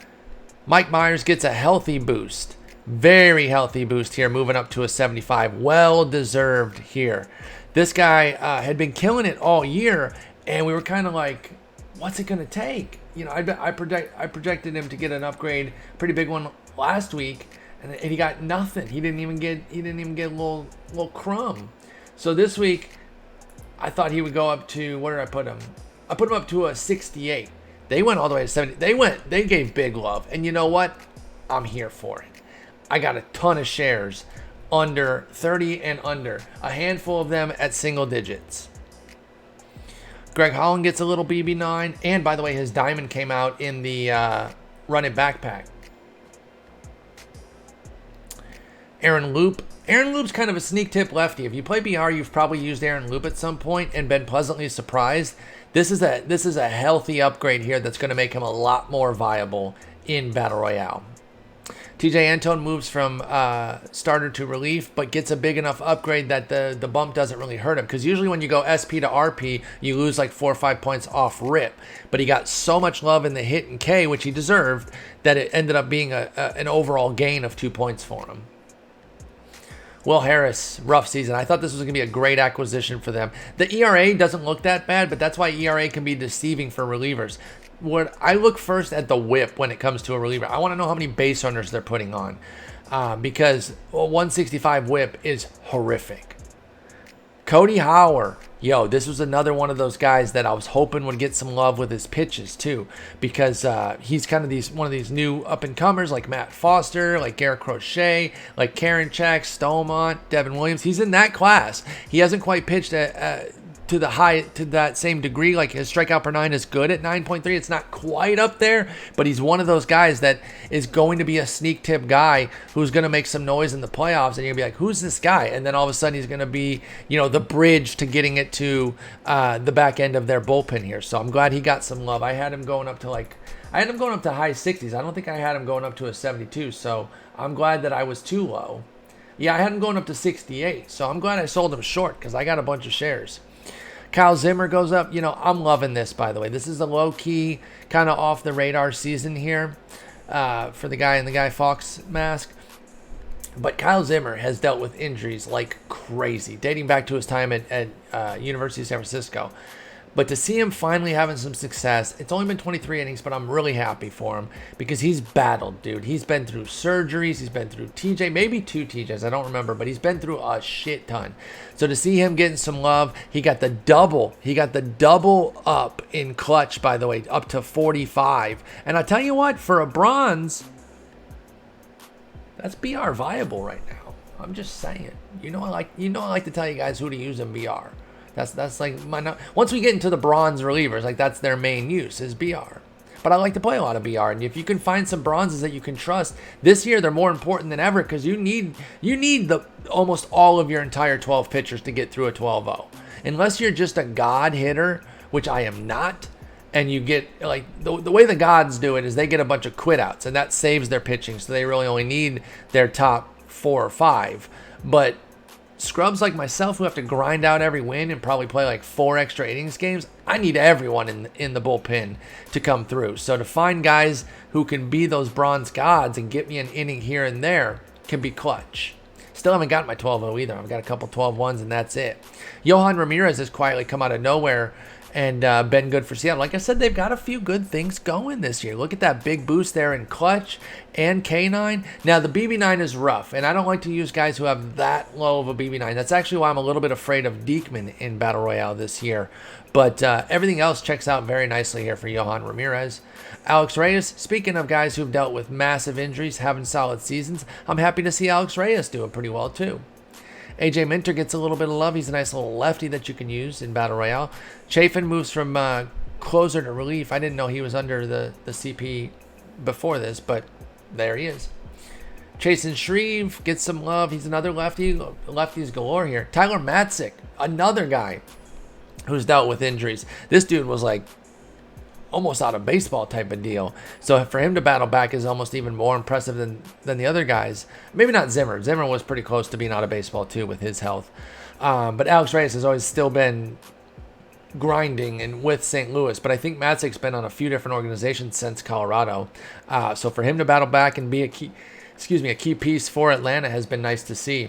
Mike Myers gets a healthy boost. Very healthy boost here, moving up to a 75. Well-deserved here. This guy had been killing it all year, and we were kind of like, what's it going to take? I projected him to get an upgrade, pretty big one last week, and he got nothing. He didn't even get a little crumb. So this week, I thought he would go up to, where did I put him? I put him up to a 68. They went all the way to 70. They gave big love, and you know what? I'm here for it. I got a ton of shares under 30 and under, a handful of them at single digits. Greg Holland gets a little BB9, and by the way, his diamond came out in the run-it backpack. Aaron Loop's kind of a sneak tip lefty. If you play BR, you've probably used Aaron Loop at some point and been pleasantly surprised. This is a healthy upgrade here that's going to make him a lot more viable in Battle Royale. TJ Antone moves from starter to relief, but gets a big enough upgrade that the bump doesn't really hurt him. Because usually when you go SP to RP, you lose like 4 or 5 points off rip. But he got so much love in the hit and K, which he deserved, that it ended up being an overall gain of 2 points for him. Will Harris, rough season. I thought this was going to be a great acquisition for them. The ERA doesn't look that bad, but that's why ERA can be deceiving for relievers. What I look first at the whip when it comes to a reliever. I want to know how many base runners they're putting on, because 165 whip is horrific. Cody Howard, this was another one of those guys that I was hoping would get some love with his pitches too, because he's kind of one of these new up and comers like Matt Foster, like Garrett Crochet, like Karen Chak, Stomont, Devin Williams. He's in that class. He hasn't quite pitched to that same degree. Like his strikeout per 9 is good at 9.3. It's not quite up there, but he's one of those guys that is going to be a sneak tip guy who's going to make some noise in the playoffs, and you're going to be like, who's this guy? And then all of a sudden he's going to be, the bridge to getting it to the back end of their bullpen here. So I'm glad he got some love. I had him going up to high 60s. I don't think I had him going up to a 72. So I'm glad that I was too low. Yeah, I had him going up to 68. So I'm glad I sold him short because I got a bunch of shares. Kyle Zimmer goes up. I'm loving this, by the way. This is a low-key, kind of off-the-radar season here for the guy in the Guy Fawkes mask. But Kyle Zimmer has dealt with injuries like crazy, dating back to his time at University of San Francisco. But to see him finally having some success, it's only been 23 innings, but I'm really happy for him because he's battled, dude. He's been through surgeries. He's been through TJ, maybe 2 TJs. I don't remember, but he's been through a shit ton. So to see him getting some love, he got the double. He got the double up in clutch, by the way, up to 45. And I tell you what, for a bronze, that's BR viable right now. I'm just saying. I like to tell you guys who to use in BR. That's like once we get into the bronze relievers, like that's their main use is BR. But I like to play a lot of BR, and if you can find some bronzes that you can trust this year, they're more important than ever because you need the almost all of your entire 12 pitchers to get through a 12-0. Unless you're just a god hitter, which I am not, and you get like the way the gods do it is they get a bunch of quit outs, and that saves their pitching, so they really only need their top 4 or 5. But scrubs like myself who have to grind out every win and probably play like 4 extra innings games, I need everyone in the bullpen to come through. So to find guys who can be those bronze gods and get me an inning here and there can be clutch. Still haven't got my 12-0 either. I've got a couple 12-1s and that's it. Johan Ramirez has quietly come out of nowhere and been good for Seattle. Like I said, they've got a few good things going this year. Look at that big boost there in clutch and K9. Now, the BB9 is rough, and I don't like to use guys who have that low of a BB9. That's actually why I'm a little bit afraid of Diegman in Battle Royale this year. But everything else checks out very nicely here for Yohan Ramirez. Alex Reyes, speaking of guys who've dealt with massive injuries, having solid seasons, I'm happy to see Alex Reyes doing pretty well too. AJ Minter gets a little bit of love. He's a nice little lefty that you can use in Battle Royale. Chafin moves from closer to relief. I didn't know he was under the CP before this, but there he is. Chasen Shreve gets some love. He's another lefty. Lefties galore here. Tyler Matsik, another guy who's dealt with injuries. This dude was like almost out of baseball type of deal. So for him to battle back is almost even more impressive than the other guys. Maybe not Zimmer. Zimmer was pretty close to being out of baseball too with his health. But Alex Reyes has always still been grinding and with St. Louis. But I think Matsik's been on a few different organizations since Colorado. So for him to battle back and be a key piece for Atlanta has been nice to see.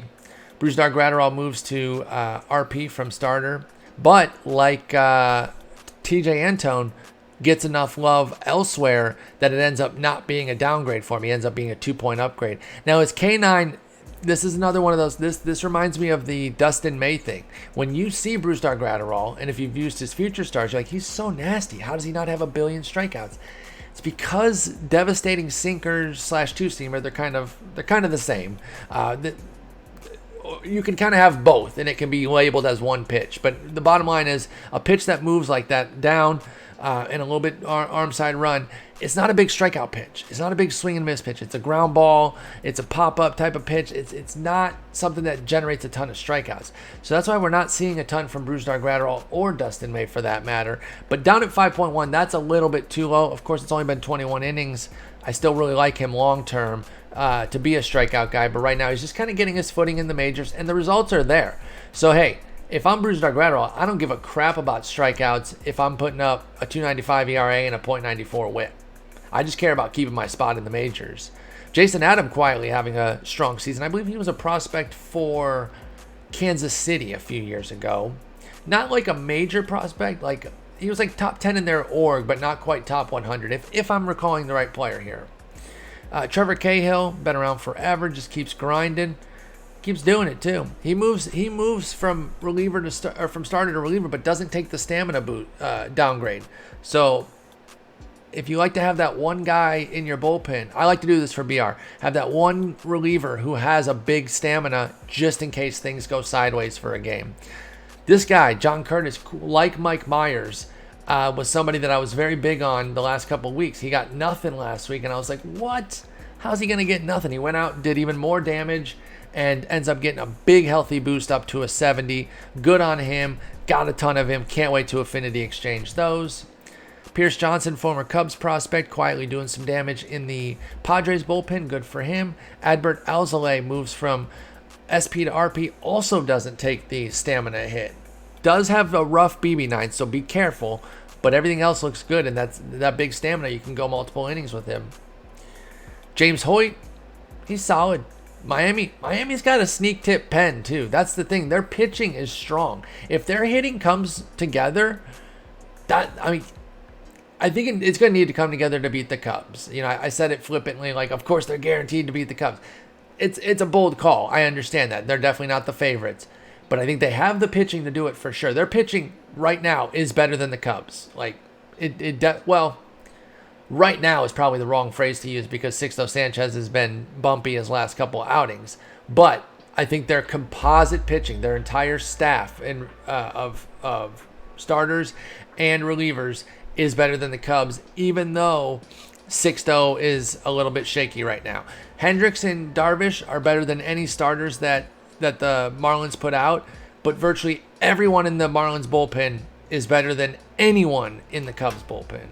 Brusdar Graterol moves to RP from starter. But like TJ Antone, gets enough love elsewhere that it ends up not being a downgrade for him. He ends up being a 2-point upgrade. Now, his K9, this is another one of those. This reminds me of the Dustin May thing. When you see Brusdar Graterol, and if you've used his future stars, you're like, he's so nasty. How does he not have a billion strikeouts? It's because devastating sinkers / two-seamer, they're kind of the same. You can kind of have both, and it can be labeled as one pitch. But the bottom line is a pitch that moves like that down and a little bit arm side run, it's not a big strikeout pitch. It's not a big swing and miss pitch. It's a ground ball. It's a pop-up type of pitch. It's not something that generates a ton of strikeouts. So that's why we're not seeing a ton from Brusdar Graterol or Dustin May for that matter. But down at 5.1, that's a little bit too low. Of course, it's only been 21 innings. I still really like him long-term to be a strikeout guy. But right now, he's just kind of getting his footing in the majors, and the results are there. So, hey, if I'm Brusdar Graterol, I don't give a crap about strikeouts if I'm putting up a 2.95 ERA and a .94 WHIP. I just care about keeping my spot in the majors. Jason Adam quietly having a strong season. I believe he was a prospect for Kansas City a few years ago. Not like a major prospect. Like he was like top 10 in their org, but not quite top 100, if I'm recalling the right player here. Trevor Cahill, been around forever, just keeps grinding. Keeps doing it too. He moves from reliever to from starter to reliever, but doesn't take the stamina downgrade. So if you like to have that one guy in your bullpen, I like to do this for BR. Have that one reliever who has a big stamina just in case things go sideways for a game. This guy, John Curtis, like Mike Myers, was somebody that I was very big on the last couple of weeks. He got nothing last week, and I was like, what? How's he going to get nothing? He went out and did even more damage and ends up getting a big healthy boost up to a 70. Good on him. Got a ton of him. Can't wait to Affinity exchange those. Pierce Johnson, former Cubs prospect, quietly doing some damage in the Padres bullpen. Good for him. Adbert Alzolay moves from SP to RP. Also doesn't take the stamina hit. Does have a rough BB9, so be careful. But everything else looks good, and that big stamina. You can go multiple innings with him. James Hoyt, he's solid. Miami's got a sneak tip pen too. That's the thing. Their pitching is strong. If their hitting comes together, I think it's going to need to come together to beat the Cubs. You know, I said it flippantly, like, of course they're guaranteed to beat the Cubs. It's a bold call. I understand that. They're definitely not the favorites. But I think they have the pitching to do it for sure. Their pitching right now is better than the Cubs. Like, right now is probably the wrong phrase to use because Sixto Sanchez has been bumpy his last couple outings. But I think their composite pitching, their entire staff of starters and relievers is better than the Cubs, even though Sixto is a little bit shaky right now. Hendricks and Darvish are better than any starters that the Marlins put out, but virtually everyone in the Marlins bullpen is better than anyone in the Cubs bullpen.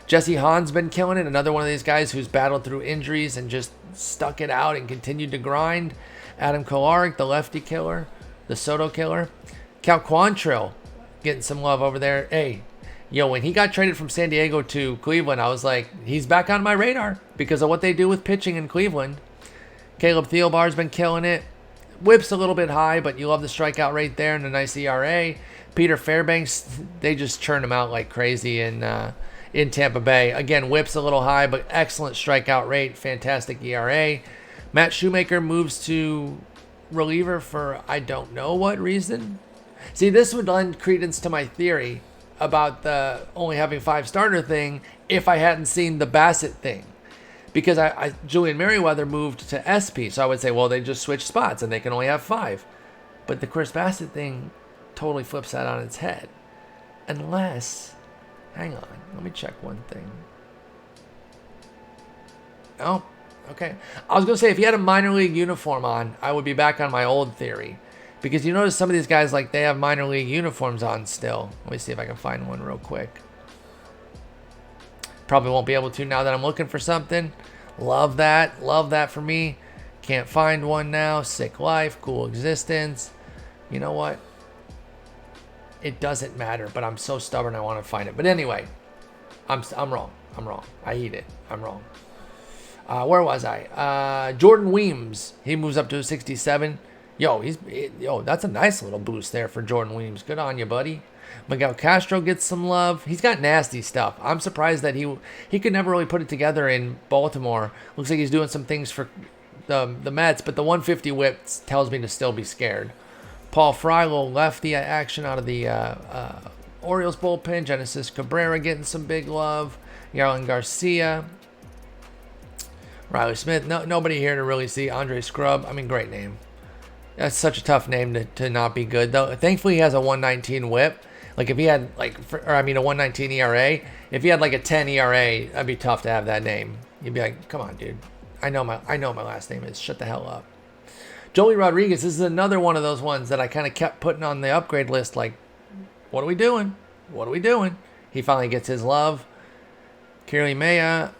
Jesse Hahn's been killing it, another one of these guys who's battled through injuries and just stuck it out and continued to grind. Adam Kolarek, the lefty killer, the Soto killer. Cal Quantrill getting some love over there. Hey, when he got traded from San Diego to Cleveland, I was like, he's back on my radar because of what they do with pitching in Cleveland. Caleb Thielbar's been killing it. Whip's a little bit high, but you love the strikeout rate there and a nice ERA. Peter Fairbanks, they just churn him out like crazy in Tampa Bay. Again, whip's a little high, but excellent strikeout rate, fantastic ERA. Matt Shoemaker moves to reliever for I don't know what reason. See, this would lend credence to my theory about the only having 5 starter thing if I hadn't seen the Bassett thing. Because Julian Merriweather moved to SP, so I would say, well, they just switched spots and they can only have 5. But the Chris Bassett thing totally flips that on its head. Unless, hang on, let me check one thing. Oh, okay. I was going to say, if he had a minor league uniform on, I would be back on my old theory. Because you notice some of these guys, like, they have minor league uniforms on still. Let me see if I can find one real quick. Probably won't be able to now that I'm looking for something. Love that. Love that for me. Can't find one now. Sick life. Cool existence. You know what? It doesn't matter, but I'm so stubborn I want to find it. But anyway, I'm wrong. I'm wrong. I eat it. I'm wrong. Where was I? Jordan Weems. He moves up to a 67. Yo, that's a nice little boost there for Jordan Weems. Good on you, buddy. Miguel Castro gets some love. He's got nasty stuff. I'm surprised that he could never really put it together in Baltimore. Looks like he's doing some things for the Mets, but the 150 whip tells me to still be scared. Paul Fry, little lefty action out of the Orioles bullpen. Genesis Cabrera getting some big love. Yarlin Garcia. Riley Smith. Nobody here to really see. Andre Scrub. I mean, great name. That's such a tough name to not be good, though. Thankfully, he has a 119 whip. Like, if he had, a 119 ERA. If he had, a 10 ERA, that'd be tough to have that name. You'd be like, come on, dude. I know my last name is. Shut the hell up. Joey Rodriguez, this is another one of those ones that I kind of kept putting on the upgrade list. Like, what are we doing? What are we doing? He finally gets his love. Kirli Maya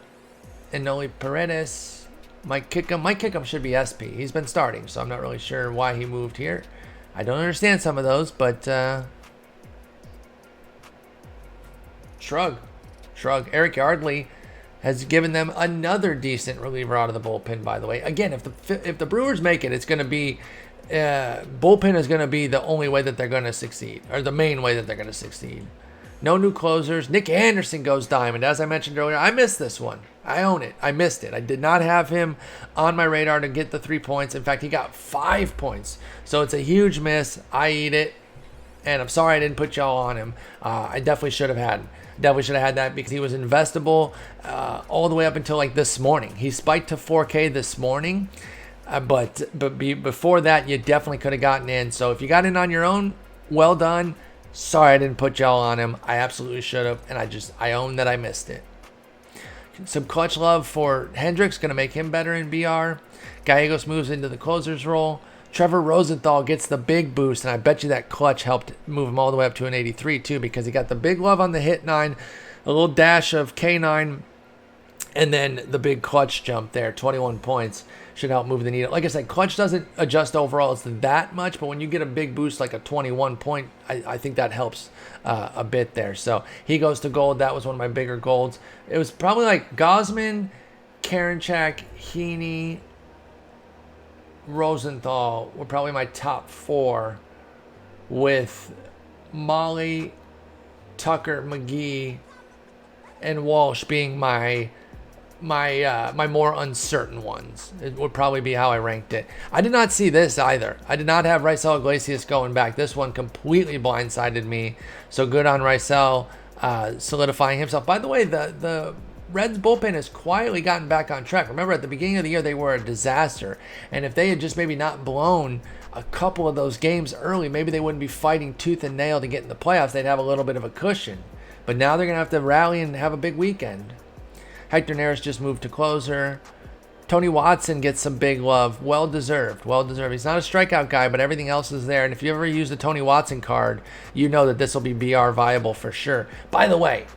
and Noli Paredes. Mike Kickham should be SP. He's been starting, so I'm not really sure why he moved here. I don't understand some of those, but shrug. Eric Yardley has given them another decent reliever out of the bullpen, by the way. Again, if the Brewers make it, it's going to be bullpen is going to be the only way that they're going to succeed, or the main way that they're going to succeed. No new closers. Nick Anderson goes diamond. As I mentioned earlier, I missed this one. I own it. I missed it. I did not have him on my radar to get the 3 points. In fact, he got 5 points. So it's a huge miss. I eat it. And I'm sorry I didn't put y'all on him. I definitely should have had that because he was investable all the way up until this morning. He spiked to 4K this morning. But before that, you definitely could have gotten in. So if you got in on your own, well done. Sorry I didn't put y'all on him. I absolutely should have. And I own that I missed it. Some clutch love for Hendricks. Going to make him better in BR. Gallegos moves into the closer's role. Trevor Rosenthal gets the big boost. And I bet you that clutch helped move him all the way up to an 83 too. Because he got the big love on the hit 9. A little dash of K9. And then the big clutch jump there. 21 points. Should help move the needle. Like I said, clutch doesn't adjust overall that much, but when you get a big boost like a 21 point, I think that helps a bit there. So he goes to gold. That was one of my bigger golds. It was probably Gausman, Karinchak, Heaney, Rosenthal were probably my top 4, with Molly, Tucker, McGee, and Walsh being my more uncertain ones. It would probably be how I ranked it. I did not see this either. I did not have Raisel Iglesias going back. This one completely blindsided me. So good on Raisel solidifying himself. By the way, the Reds bullpen has quietly gotten back on track. Remember, at the beginning of the year, they were a disaster. And if they had just maybe not blown a couple of those games early, maybe they wouldn't be fighting tooth and nail to get in the playoffs. They'd have a little bit of a cushion. But now they're going to have to rally and have a big weekend. Hector Neris just moved to closer. Tony Watson gets some big love. Well deserved. He's not a strikeout guy, but everything else is there. And if you ever use the Tony Watson card, you know that this will be BR viable for sure. By the way,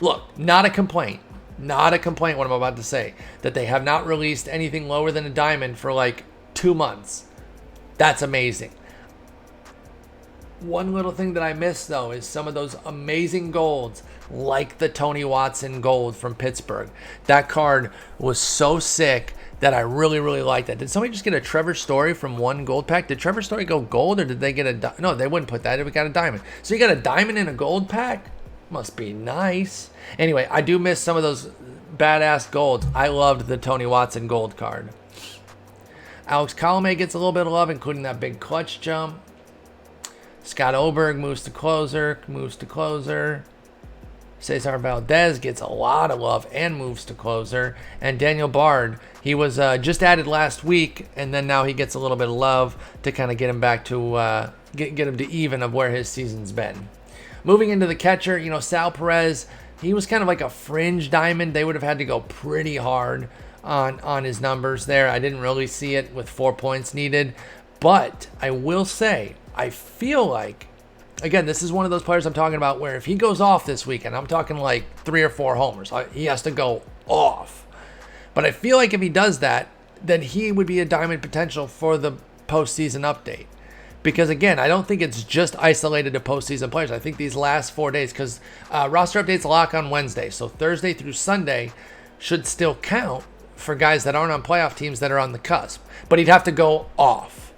look, not a complaint what I'm about to say, that they have not released anything lower than a diamond for 2 months. That's amazing. One little thing that I missed, though, is some of those amazing golds, like the Tony Watson gold from Pittsburgh. That card was so sick that I really, really liked that. Did somebody just get a Trevor Story from one gold pack? Did Trevor Story go gold, or did they get a... No, they wouldn't put that. We got a diamond. So you got a diamond in a gold pack? Must be nice. Anyway, I do miss some of those badass golds. I loved the Tony Watson gold card. Alex Colomé gets a little bit of love, including that big clutch jump. Scott Oberg moves to closer. Cesar Valdez gets a lot of love and moves to closer. And Daniel Bard, he was just added last week, and then now he gets a little bit of love to kind of get him back to get him to even of where his season's been. Moving into the catcher, Sal Perez, he was kind of like a fringe diamond. They would have had to go pretty hard on his numbers there. I didn't really see it with 4 points needed. But I will say, I feel like, again, this is one of those players I'm talking about where if he goes off this weekend, I'm talking like 3 or 4 homers. He has to go off. But I feel like if he does that, then he would be a diamond potential for the postseason update. Because, again, I don't think it's just isolated to postseason players. I think these last 4 days, because roster updates lock on Wednesday. So Thursday through Sunday should still count for guys that aren't on playoff teams that are on the cusp. But he'd have to go off.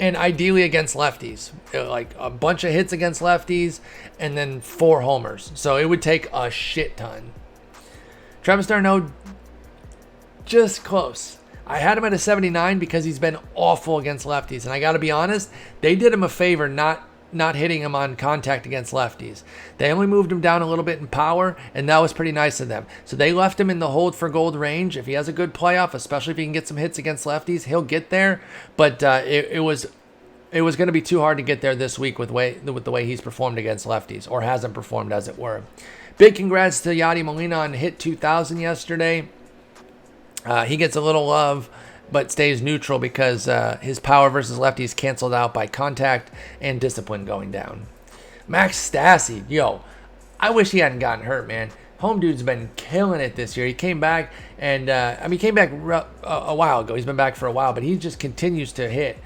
And ideally against lefties. Like a bunch of hits against lefties and then 4 homers. So it would take a shit ton. Travis d'Arnaud, just close. I had him at a 79 because he's been awful against lefties. And I got to be honest, they did him a favor not hitting him on contact against lefties. They only moved him down a little bit in power, and that was pretty nice of them. So they left him in the hold for gold range. If he has a good playoff, especially if he can get some hits against lefties, he'll get there. But it was going to be too hard to get there this week with the way he's performed against lefties, or hasn't performed, as it were. Big congrats to Yadi Molina on hit 2,000 yesterday. He gets a little love, but stays neutral because his power versus lefties canceled out by contact and discipline going down. Max Stassi, I wish he hadn't gotten hurt, man. Home dude's been killing it this year. He came back, and he came back a while ago. He's been back for a while, but he just continues to hit.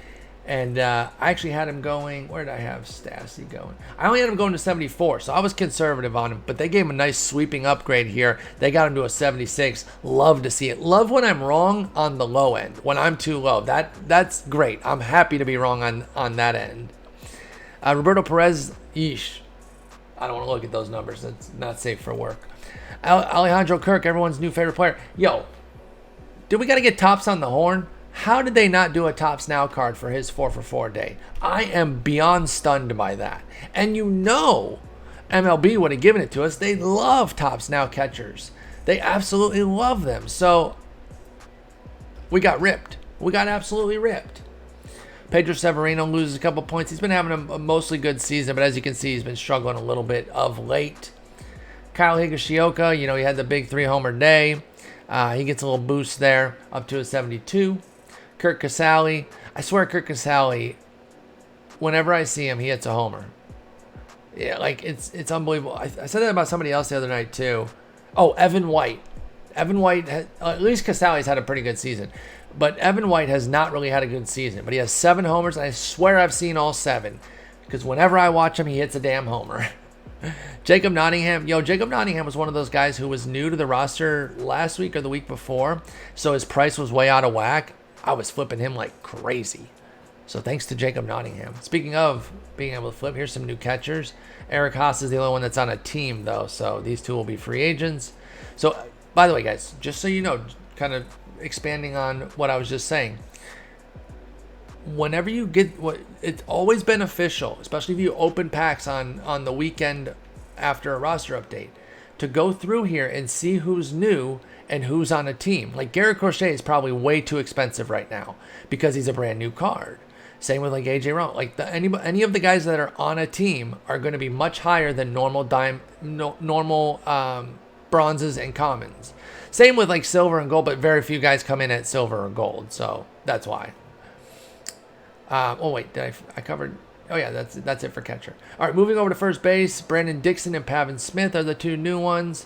And I actually had him going, where did I have Stassi going? I only had him going to 74, so I was conservative on him. But they gave him a nice sweeping upgrade here. They got him to a 76. Love to see it. Love when I'm wrong on the low end, when I'm too low. That's great. I'm happy to be wrong on that end. Roberto Perez, yeesh. I don't want to look at those numbers. It's not safe for work. Alejandro Kirk, everyone's new favorite player. Did we got to get Tops on the horn? How did they not do a Tops Now card for his 4-for-4 day? I am beyond stunned by that. And MLB would have given it to us. They love Tops Now catchers. They absolutely love them. So we got ripped. We got absolutely ripped. Pedro Severino loses a couple points. He's been having a mostly good season, but as you can see, he's been struggling a little bit of late. Kyle Higashioka, he had the big 3-homer day. He gets a little boost there, up to a 72. Kurt Casale, I swear Kurt Casale, whenever I see him, he hits a homer. Yeah, it's unbelievable. I said that about somebody else the other night too. Oh, Evan White. Evan White, at least Casale's had a pretty good season. But Evan White has not really had a good season. But he has 7 homers, and I swear I've seen all 7. Because whenever I watch him, he hits a damn homer. Jacob Nottingham. Jacob Nottingham was one of those guys who was new to the roster last week or the week before. So his price was way out of whack. I was flipping him like crazy. So thanks to Jacob Nottingham. Speaking of being able to flip, here's some new catchers. Eric Haas is the only one that's on a team, though. So these 2 will be free agents. So, by the way, guys, just so you know, kind of expanding on what I was just saying. Whenever you get it's always beneficial, especially if you open packs on the weekend after a roster update, to go through here and see who's new and who's on a team. Like Garrett Crochet is probably way too expensive right now because he's a brand new card. Same with like AJ Ron. Like any of the guys that are on a team are going to be much higher than normal bronzes and commons. Same with like silver and gold, but very few guys come in at silver or gold. So that's why. Did I covered? Oh yeah, that's it for catcher. All right, moving over to first base. Brandon Dixon and Pavin Smith are the 2 new ones.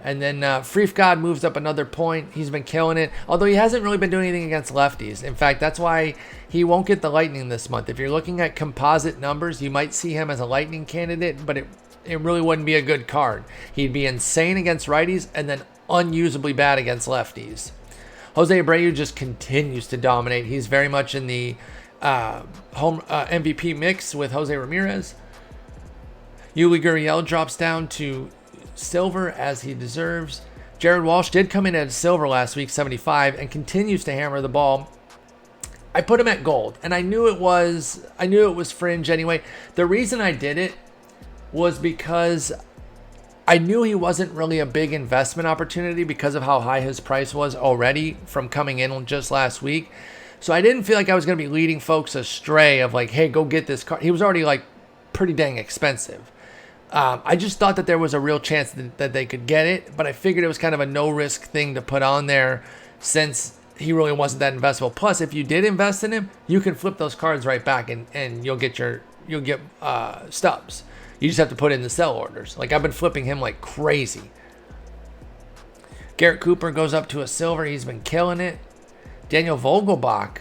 And then Freef God moves up another point. He's been killing it, although he hasn't really been doing anything against lefties. In fact, that's why he won't get the Lightning this month. If you're looking at composite numbers, you might see him as a Lightning candidate, but it really wouldn't be a good card. He'd be insane against righties and then unusably bad against lefties. Jose Abreu just continues to dominate. He's very much in the home MVP mix with Jose Ramirez. Yuli Gurriel drops down to silver as he deserves. Jared Walsh did come in at silver last week, 75, and continues to hammer the ball. I put him at gold, and I knew it was fringe anyway. The reason I did it was because I knew he wasn't really a big investment opportunity because of how high his price was already from coming in just last week. So I didn't feel like I was going to be leading folks astray of like, hey, go get this card. He was already like pretty dang expensive. I just thought that there was a real chance that they could get it, but I figured it was kind of a no-risk thing to put on there since he really wasn't that investable. Plus, if you did invest in him, you can flip those cards right back and you'll get stubs. You just have to put in the sell orders. Like I've been flipping him like crazy. Garrett Cooper goes up to a silver. He's been killing it. Daniel Vogelbach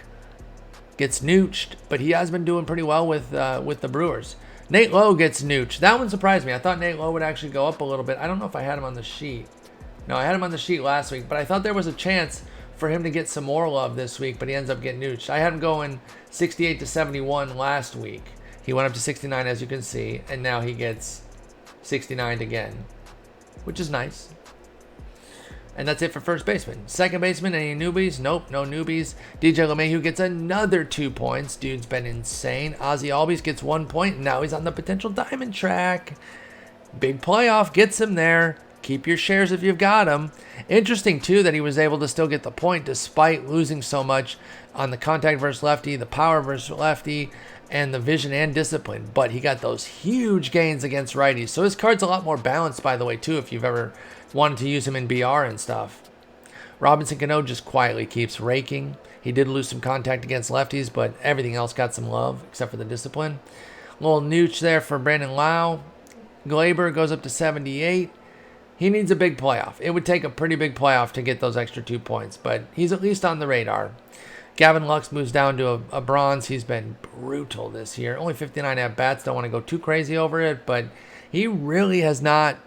gets nooched, but he has been doing pretty well with the Brewers. Nate Lowe gets nooched. That one surprised me. I thought Nate Lowe would actually go up a little bit. I don't know if I had him on the sheet. No, I had him on the sheet last week, but I thought there was a chance for him to get some more love this week, but he ends up getting nooched. I had him going 68 to 71 last week. He went up to 69, as you can see, and now he gets 69 again, which is nice. And that's it for first baseman. Second baseman, any newbies? Nope, no newbies. DJ LeMahieu gets another 2 points. Dude's been insane. Ozzy Albies gets 1 point. And now he's on the potential diamond track. Big playoff gets him there. Keep your shares if you've got them. Interesting, too, that he was able to still get the point despite losing so much on the contact versus lefty, the power versus lefty, and the vision and discipline. But he got those huge gains against righties. So his card's a lot more balanced, by the way, too, if you've ever wanted to use him in BR and stuff. Robinson Cano just quietly keeps raking. He did lose some contact against lefties, but everything else got some love except for the discipline. A little nooch there for Brandon Lau. Glaber goes up to 78. He needs a big playoff. It would take a pretty big playoff to get those extra 2 points, but he's at least on the radar. Gavin Lux moves down to a bronze. He's been brutal this year. Only 59 at-bats. Don't want to go too crazy over it, but he really has not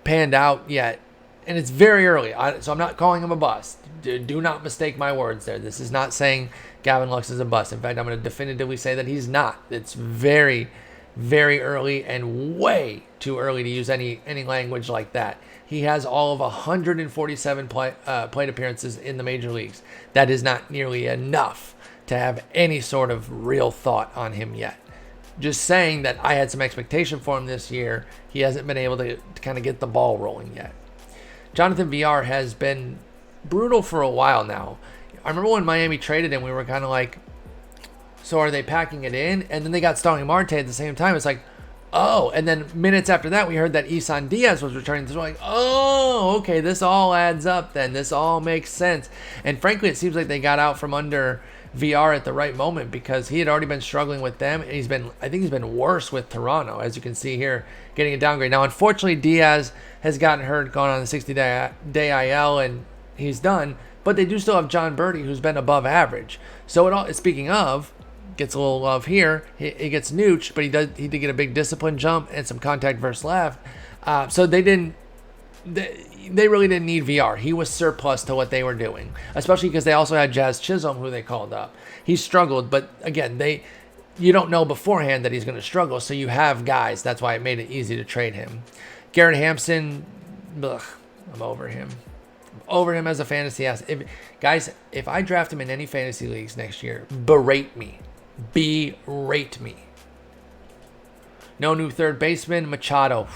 panned out yet. And it's very early, so I'm not calling him a bust. Do not mistake my words there. This is not saying Gavin Lux is a bust. In fact, I'm going to definitively say that he's not. It's very, very early and way too early to use any language like that. He has all of 147 plate appearances in the major leagues. That is not nearly enough to have any sort of real thought on him yet. Just saying that I had some expectation for him this year. He hasn't been able to kind of get the ball rolling yet. Jonathan VR has been brutal for a while now. I remember when Miami traded him, we were kind of like, so are they packing it in? And then they got Starling Marte at the same time. It's like, oh. And then minutes after that, we heard that Isan Diaz was returning. So we're like, oh, okay, this all adds up then. This all makes sense. And frankly, it seems like they got out from under VR at the right moment because he had already been struggling with them. And I think he's been worse with Toronto, as you can see here, getting a downgrade. Now, unfortunately, Diaz has gotten hurt, gone on the 60-day IL, and he's done. But they do still have John Birdie, who's been above average. So speaking of, gets a little love here. He gets nooched, but he did get a big discipline jump and some contact versus left. So they really didn't need VR. He was surplus to what they were doing, especially because they also had Jazz Chisholm, who they called up. He struggled, but again, you don't know beforehand that he's going to struggle, so you have guys. That's why it made it easy to trade him. Garrett Hampson, I'm over him. Over him as a fantasy asset. If I draft him in any fantasy leagues next year, berate me. Berate me. No new third baseman. Machado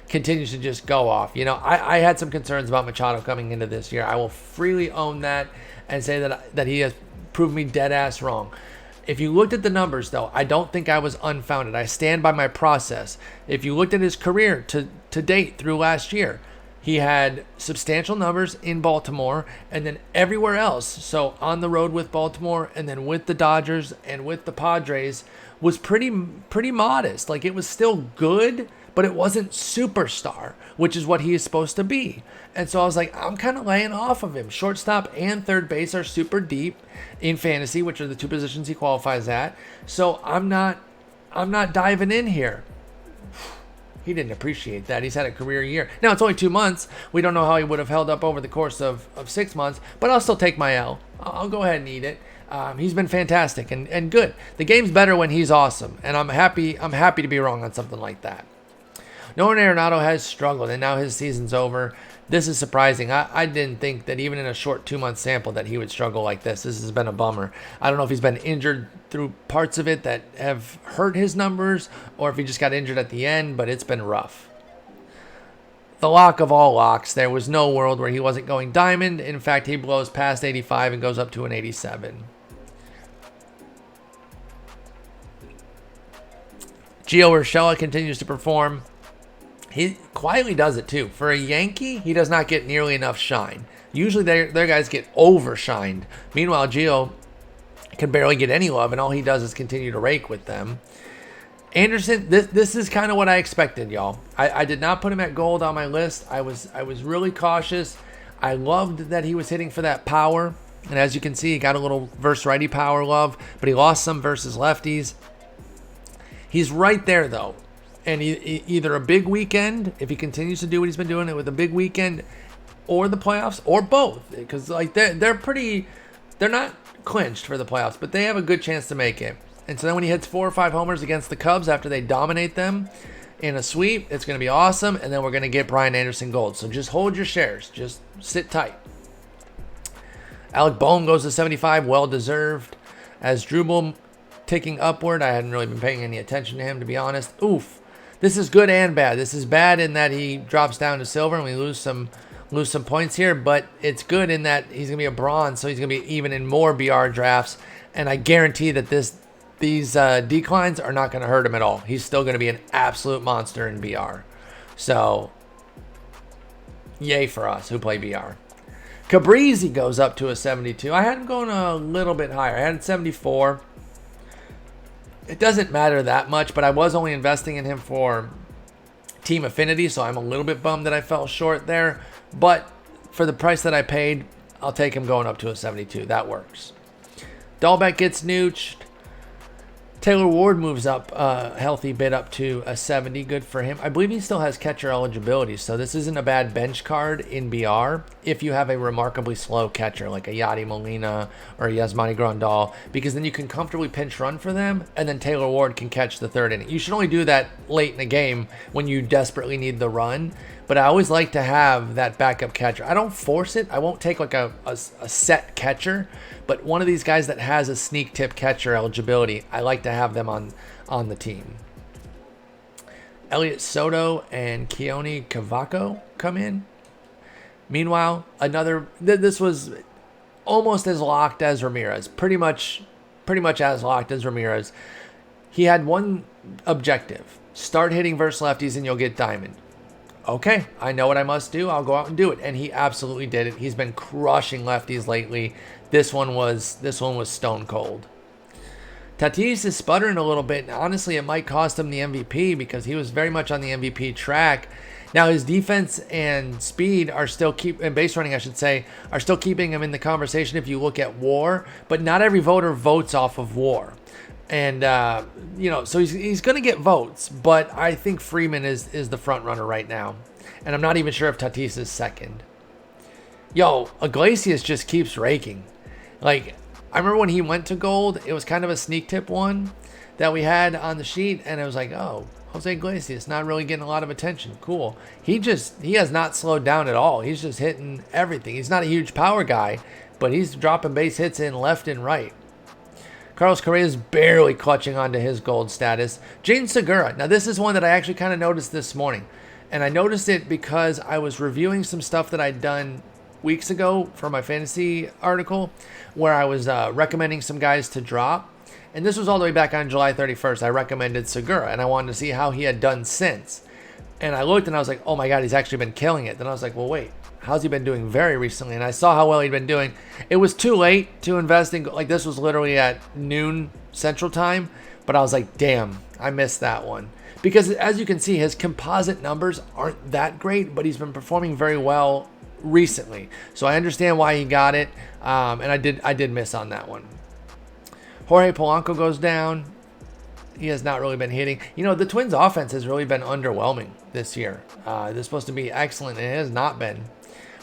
continues to just go off. You know, I had some concerns about Machado coming into this year. I will freely own that and say that he has proved me dead ass wrong. If you looked at the numbers, though, I don't think I was unfounded. I stand by my process. If you looked at his career to date through last year, he had substantial numbers in Baltimore and then everywhere else. So on the road with Baltimore and then with the Dodgers and with the Padres was pretty modest. Like, it was still good, but it wasn't superstar, which is what he is supposed to be. And so I was like, I'm kind of laying off of him. Shortstop and third base are super deep in fantasy, which are the two positions he qualifies at. So I'm not diving in here. He didn't appreciate that. He's had a career year. Now, it's only 2 months. We don't know how he would have held up over the course of 6 months, but I'll still take my L. I'll go ahead and eat it. He's been fantastic and good. The game's better when he's awesome, and I'm happy to be wrong on something like that. Nolan Arenado has struggled, and now his season's over. This is surprising. I didn't think that even in a short 2-month sample that he would struggle like this. This has been a bummer. I don't know if he's been injured through parts of it that have hurt his numbers or if he just got injured at the end, but it's been rough. The lock of all locks. There was no world where he wasn't going diamond. In fact, he blows past 85 and goes up to an 87. Gio Urshela continues to perform. He quietly does it too. For a Yankee, he does not get nearly enough shine. Usually their guys get overshined. Meanwhile, Gio can barely get any love, and all he does is continue to rake with them. Anderson, this is kind of what I expected, y'all. I did not put him at gold on my list. I was really cautious. I loved that he was hitting for that power. And as you can see, he got a little versus righty power love, but he lost some versus lefties. He's right there, though. And either a big weekend, if he continues to do what he's been doing it with a big weekend, or the playoffs, or both. Because like they're not clinched for the playoffs, but they have a good chance to make it. And so then when he hits 4 or 5 homers against the Cubs after they dominate them in a sweep, it's going to be awesome. And then we're going to get Brian Anderson gold. So just hold your shares. Just sit tight. Alec Boehm goes to 75, well deserved. As Drubel ticking upward, I hadn't really been paying any attention to him, to be honest. Oof. This is good and bad. This is bad in that he drops down to silver and we lose some points here, but it's good in that he's going to be a bronze, so he's going to be even in more BR drafts, and I guarantee that these declines are not going to hurt him at all. He's still going to be an absolute monster in BR. So, yay for us who play BR. Cabrisi goes up to a 72. I had him going a little bit higher. I had him 74. It doesn't matter that much, but I was only investing in him for team affinity, so I'm a little bit bummed that I fell short there. But for the price that I paid, I'll take him going up to a 72. That works. Dahlbeck gets nooched. Taylor Ward moves up a healthy bit up to a 70. Good for him. I believe he still has catcher eligibility, so this isn't a bad bench card in BR if you have a remarkably slow catcher like a Yadi Molina or a Yasmani Grandal, because then you can comfortably pinch run for them, and then Taylor Ward can catch the third inning. You should only do that late in the game when you desperately need the run, but I always like to have that backup catcher. I don't force it. I won't take like a set catcher, but one of these guys that has a sneak tip catcher eligibility, I like to have them on the team. Elliot Soto and Keone Cavaco come in. Meanwhile, this was almost as locked as Ramirez. Pretty much as locked as Ramirez. He had one objective. Start hitting versus lefties and you'll get diamond. Okay, I know what I must do. I'll go out and do it. And he absolutely did it. He's been crushing lefties lately. This one was stone cold. Tatis is sputtering a little bit. Honestly, it might cost him the MVP because he was very much on the MVP track. Now his defense and speed are still and base running, I should say, are still keeping him in the conversation if you look at WAR. But not every voter votes off of WAR. And, so he's going to get votes, but I think Freeman is the front runner right now. And I'm not even sure if Tatis is second. Iglesias just keeps raking. Like, I remember when he went to gold, it was kind of a sneak tip one that we had on the sheet. And it was like, oh, Jose Iglesias not really getting a lot of attention. Cool. He has not slowed down at all. He's just hitting everything. He's not a huge power guy, but he's dropping base hits in left and right. Carlos Correa is barely clutching onto his gold status. Jaden Segura. Now, this is one that I actually kind of noticed this morning. And I noticed it because I was reviewing some stuff that I'd done weeks ago for my fantasy article where I was recommending some guys to drop. And this was all the way back on July 31st. I recommended Segura, and I wanted to see how he had done since. And I looked, and I was like, oh, my God, he's actually been killing it. Then I was like, well, wait. How's he been doing very recently? And I saw how well he'd been doing. It was too late to invest in. Like, this was literally at noon Central Time. But I was like, damn, I missed that one. because as you can see, his composite numbers aren't that great, but he's been performing very well recently. So I understand why he got it, and I did miss on that one. Jorge Polanco goes down. He has not really been hitting. The Twins' offense has really been underwhelming this year. They're supposed to be excellent, and it has not been.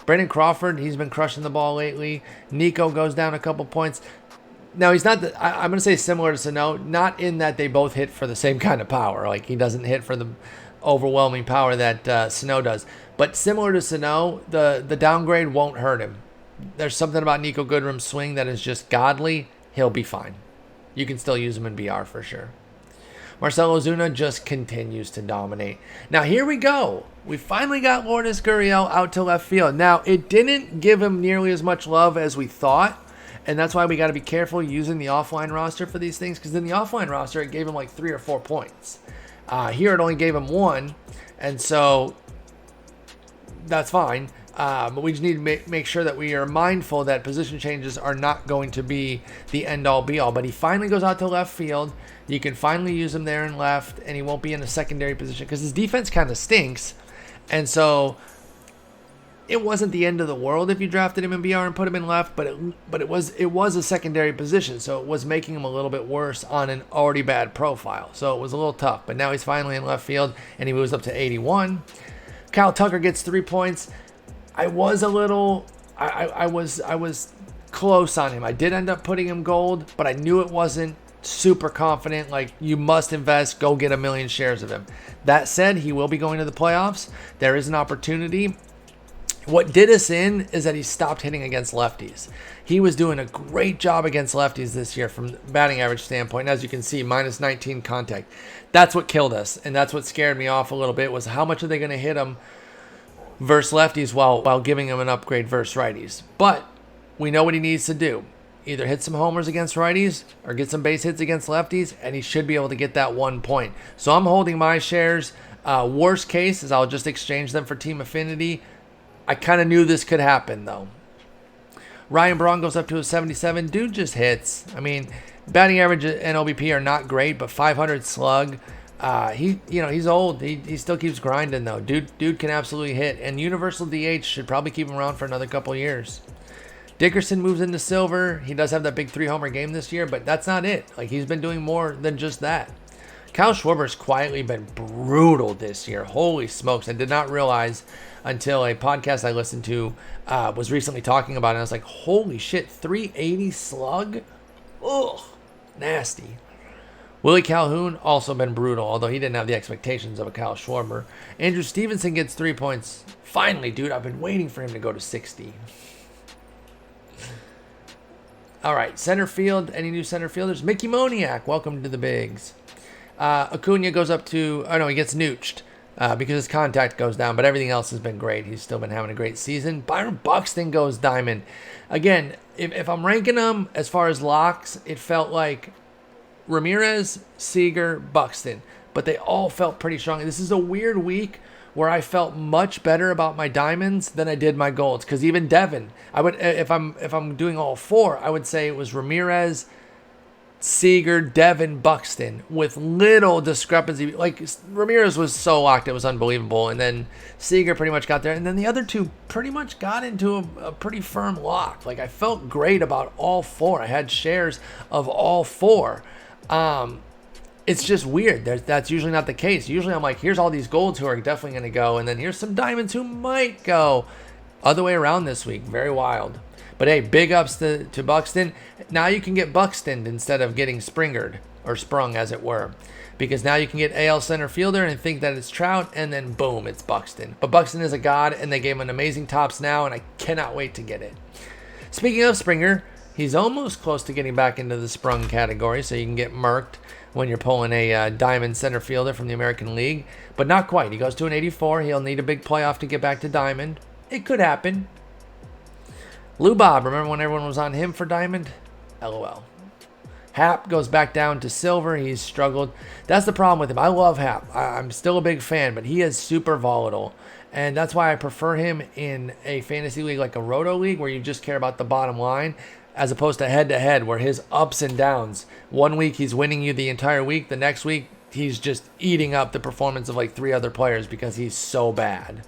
Brandon Crawford, he's been crushing the ball lately. Nico goes down a couple points. Now, he's not, I'm going to say similar to Sano, not in that they both hit for the same kind of power. Like, he doesn't hit for the overwhelming power that Sano does. But similar to Sano, the downgrade won't hurt him. There's something about Nico Goodrum's swing that is just godly. He'll be fine. You can still use him in BR for sure. Marcell Ozuna just continues to dominate. Now, here we go. We finally got Lourdes Gurriel out to left field. Now, it didn't give him nearly as much love as we thought, and that's why we got to be careful using the offline roster for these things, because in the offline roster, it gave him like 3 or 4 points. Here, it only gave him 1, and so that's fine. But we just need to make sure that we are mindful that position changes are not going to be the end-all, be-all. But he finally goes out to left field. You can finally use him there in left, and he won't be in a secondary position because his defense kind of stinks. And so it wasn't the end of the world if you drafted him in BR and put him in left, but it was a secondary position, so it was making him a little bit worse on an already bad profile. So it was a little tough. But now he's finally in left field, and he moves up to 81. Kyle Tucker gets 3 points. I was close on him. I did end up putting him gold, but I knew it wasn't super confident. Like, you must invest, go get 1 million shares of him. That said, he will be going to the playoffs. There is an opportunity. What did us in is that he stopped hitting against lefties. He was doing a great job against lefties this year from the batting average standpoint. As you can see, minus 19 contact. That's what killed us, and that's what scared me off a little bit, was how much are they going to hit him versus lefties while giving him an upgrade versus righties. But we know what he needs to do. Either hit some homers against righties or get some base hits against lefties, and he should be able to get that 1 point. So I'm holding my shares. Worst case is I'll just exchange them for team affinity. I kind of knew this could happen, though. Ryan Braun goes up to a 77. Dude just hits. I mean, batting average and OBP are not great, but 500 slug. He's old. He still keeps grinding though. Dude can absolutely hit, and universal DH should probably keep him around for another couple of years. Dickerson moves into silver. He does have that big 3-homer game this year, but that's not it. Like, he's been doing more than just that. Kyle Schwarber's quietly been brutal this year. Holy smokes. I did not realize until a podcast I listened to was recently talking about it. I was like, holy shit, 380 slug? Ugh, nasty. Willie Calhoun also been brutal, although he didn't have the expectations of a Kyle Schwarber. Andrew Stevenson gets 3 points. Finally, dude, I've been waiting for him to go to 60. All right, center field. Any new center fielders? Mickey Moniak, welcome to the bigs. Acuna goes up to, he gets nooched because his contact goes down, but everything else has been great. He's still been having a great season. Byron Buxton goes diamond. Again, if I'm ranking them as far as locks, it felt like Ramirez, Seager, Buxton, but they all felt pretty strong. This is a weird week where I felt much better about my diamonds than I did my golds, because even Devin, I would, if I'm doing all 4, I would say it was Ramirez, Seager, Devin, Buxton, with little discrepancy. Like, Ramirez was so locked, it was unbelievable, and then Seager pretty much got there, and then the other 2 pretty much got into a pretty firm lock. Like, I felt great about all 4. I had shares of all 4. It's just weird. That's usually not the case. Usually I'm like, here's all these golds who are definitely going to go, and then here's some diamonds who might go. Other way around this week. Very wild. But hey, big ups to Buxton. Now you can get Buxton instead of getting Springered, or sprung as it were. Because now you can get AL center fielder and think that it's Trout, and then boom, it's Buxton. But Buxton is a god, and they gave him an amazing tops now, and I cannot wait to get it. Speaking of Springer, he's almost close to getting back into the sprung category, so you can get murked when you're pulling a diamond center fielder from the American League. But not quite. He goes to an 84. He'll need a big playoff to get back to diamond. It could happen. Lou Bob, remember when everyone was on him for diamond? LOL. Hap goes back down to silver. He's struggled. That's the problem with him. I love Hap. I'm still a big fan, but he is super volatile. And that's why I prefer him in a fantasy league like a Roto League, where you just care about the bottom line, as opposed to head-to-head, where his ups and downs. 1 week he's winning you the entire week. The next week he's just eating up the performance of like 3 other players because he's so bad.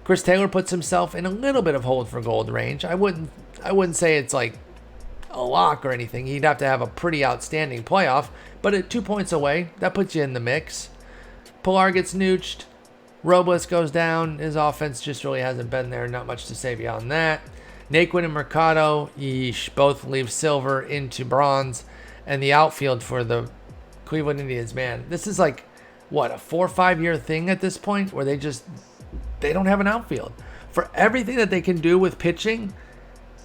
Chris Taylor puts himself in a little bit of hold for gold range. I wouldn't say it's like a lock or anything. He'd have to have a pretty outstanding playoff, but at 2 points away, that puts you in the mix. Pilar gets nooched. Robles goes down. His offense just really hasn't been there. Not much to say beyond that. Naquin and Mercado, both leave silver into bronze. And the outfield for the Cleveland Indians, man, this is like, what, a 4 or 5 year thing at this point where they don't have an outfield. For everything that they can do with pitching,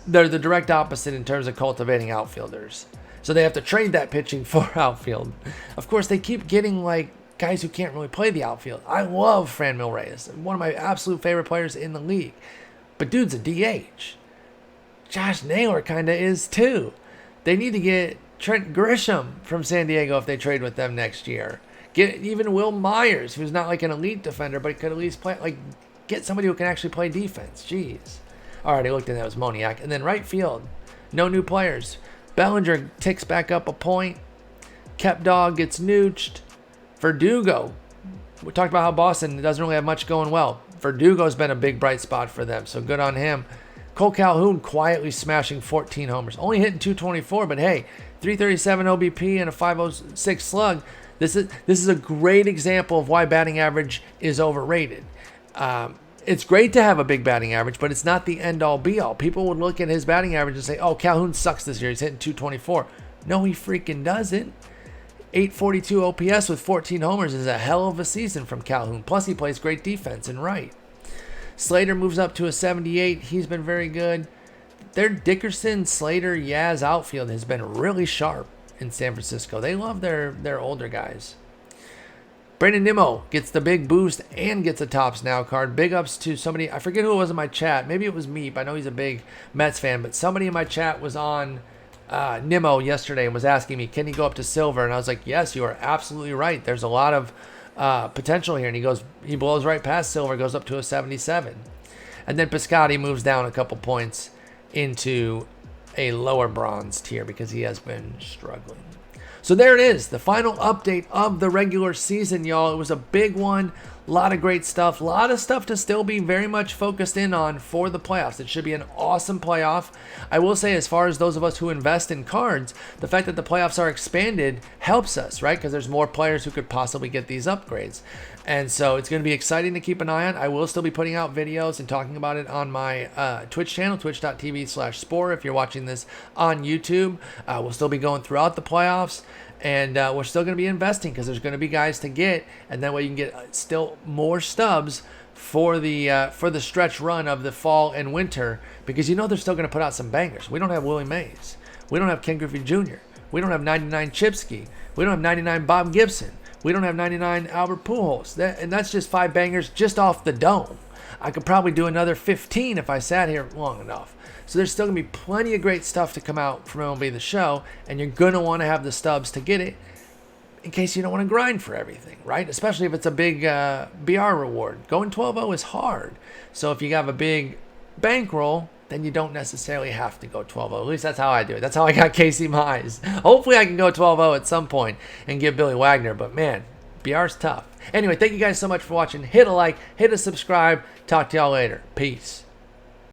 they're the direct opposite in terms of cultivating outfielders. So they have to trade that pitching for outfield. Of course, they keep getting like guys who can't really play the outfield. I love Franmil Reyes, one of my absolute favorite players in the league. But dude's a DH. Josh Naylor kind of is too. They need to get Trent Grisham from San Diego if they trade with them next year. Get even Will Myers, who's not like an elite defender, but could at least play, like, get somebody who can actually play defense. Jeez. All right, I looked and that was Moniak. And then right field, no new players. Bellinger ticks back up a point. Kepdog gets nooched. Verdugo. We talked about how Boston doesn't really have much going well. Verdugo's been a big bright spot for them, so good on him. Cole Calhoun quietly smashing 14 homers. Only hitting 224, but hey, 337 OBP and a 506 slug. This is a great example of why batting average is overrated. It's great to have a big batting average, but it's not the end-all, be-all. People would look at his batting average and say, oh, Calhoun sucks this year. He's hitting 224. No, he freaking doesn't. 842 OPS with 14 homers is a hell of a season from Calhoun. Plus, he plays great defense and right. Slater moves up to a 78. He's been very good. Their Dickerson, Slater, Yaz outfield has been really sharp in San Francisco. They love their older guys. Brandon Nimmo gets the big boost and gets a Tops Now card. Big ups to somebody. I forget who it was in my chat. Maybe it was Meep. I know he's a big Mets fan, but somebody in my chat was on Nimmo yesterday and was asking me, can he go up to silver? And I was like, yes, you are absolutely right. There's a lot of potential here. And he blows right past silver, goes up to a 77. And then Piscotty moves down a couple points into a lower bronze tier because he has been struggling. So there it is, the final update of the regular season, y'all. It was a big one. A lot of great stuff. A lot of stuff to still be very much focused in on for the playoffs. It should be an awesome playoff. I will say, as far as those of us who invest in cards, the fact that the playoffs are expanded helps us, right? Because there's more players who could possibly get these upgrades. And so it's going to be exciting to keep an eye on. I will still be putting out videos and talking about it on my Twitch channel, twitch.tv/Spore. If you're watching this on YouTube, we'll still be going throughout the playoffs. And we're still going to be investing because there's going to be guys to get, and that way you can get still more stubs for the stretch run of the fall and winter, because they're still going to put out some bangers. We don't have Willie Mays. We don't have Ken Griffey Jr. We don't have 99 Chipsky. We don't have 99 Bob Gibson. We don't have 99 Albert Pujols. And that's just 5 bangers just off the dome. I could probably do another 15 if I sat here long enough. So there's still going to be plenty of great stuff to come out from MLB The Show, and you're going to want to have the stubs to get it in case you don't want to grind for everything, right? Especially if it's a big BR reward. Going 12-0 is hard. So if you have a big bankroll, then you don't necessarily have to go 12-0. At least that's how I do it. That's how I got Casey Mize. Hopefully I can go 12-0 at some point and give Billy Wagner, but man, BR's tough. Anyway, thank you guys so much for watching. Hit a like, hit a subscribe. Talk to y'all later. Peace.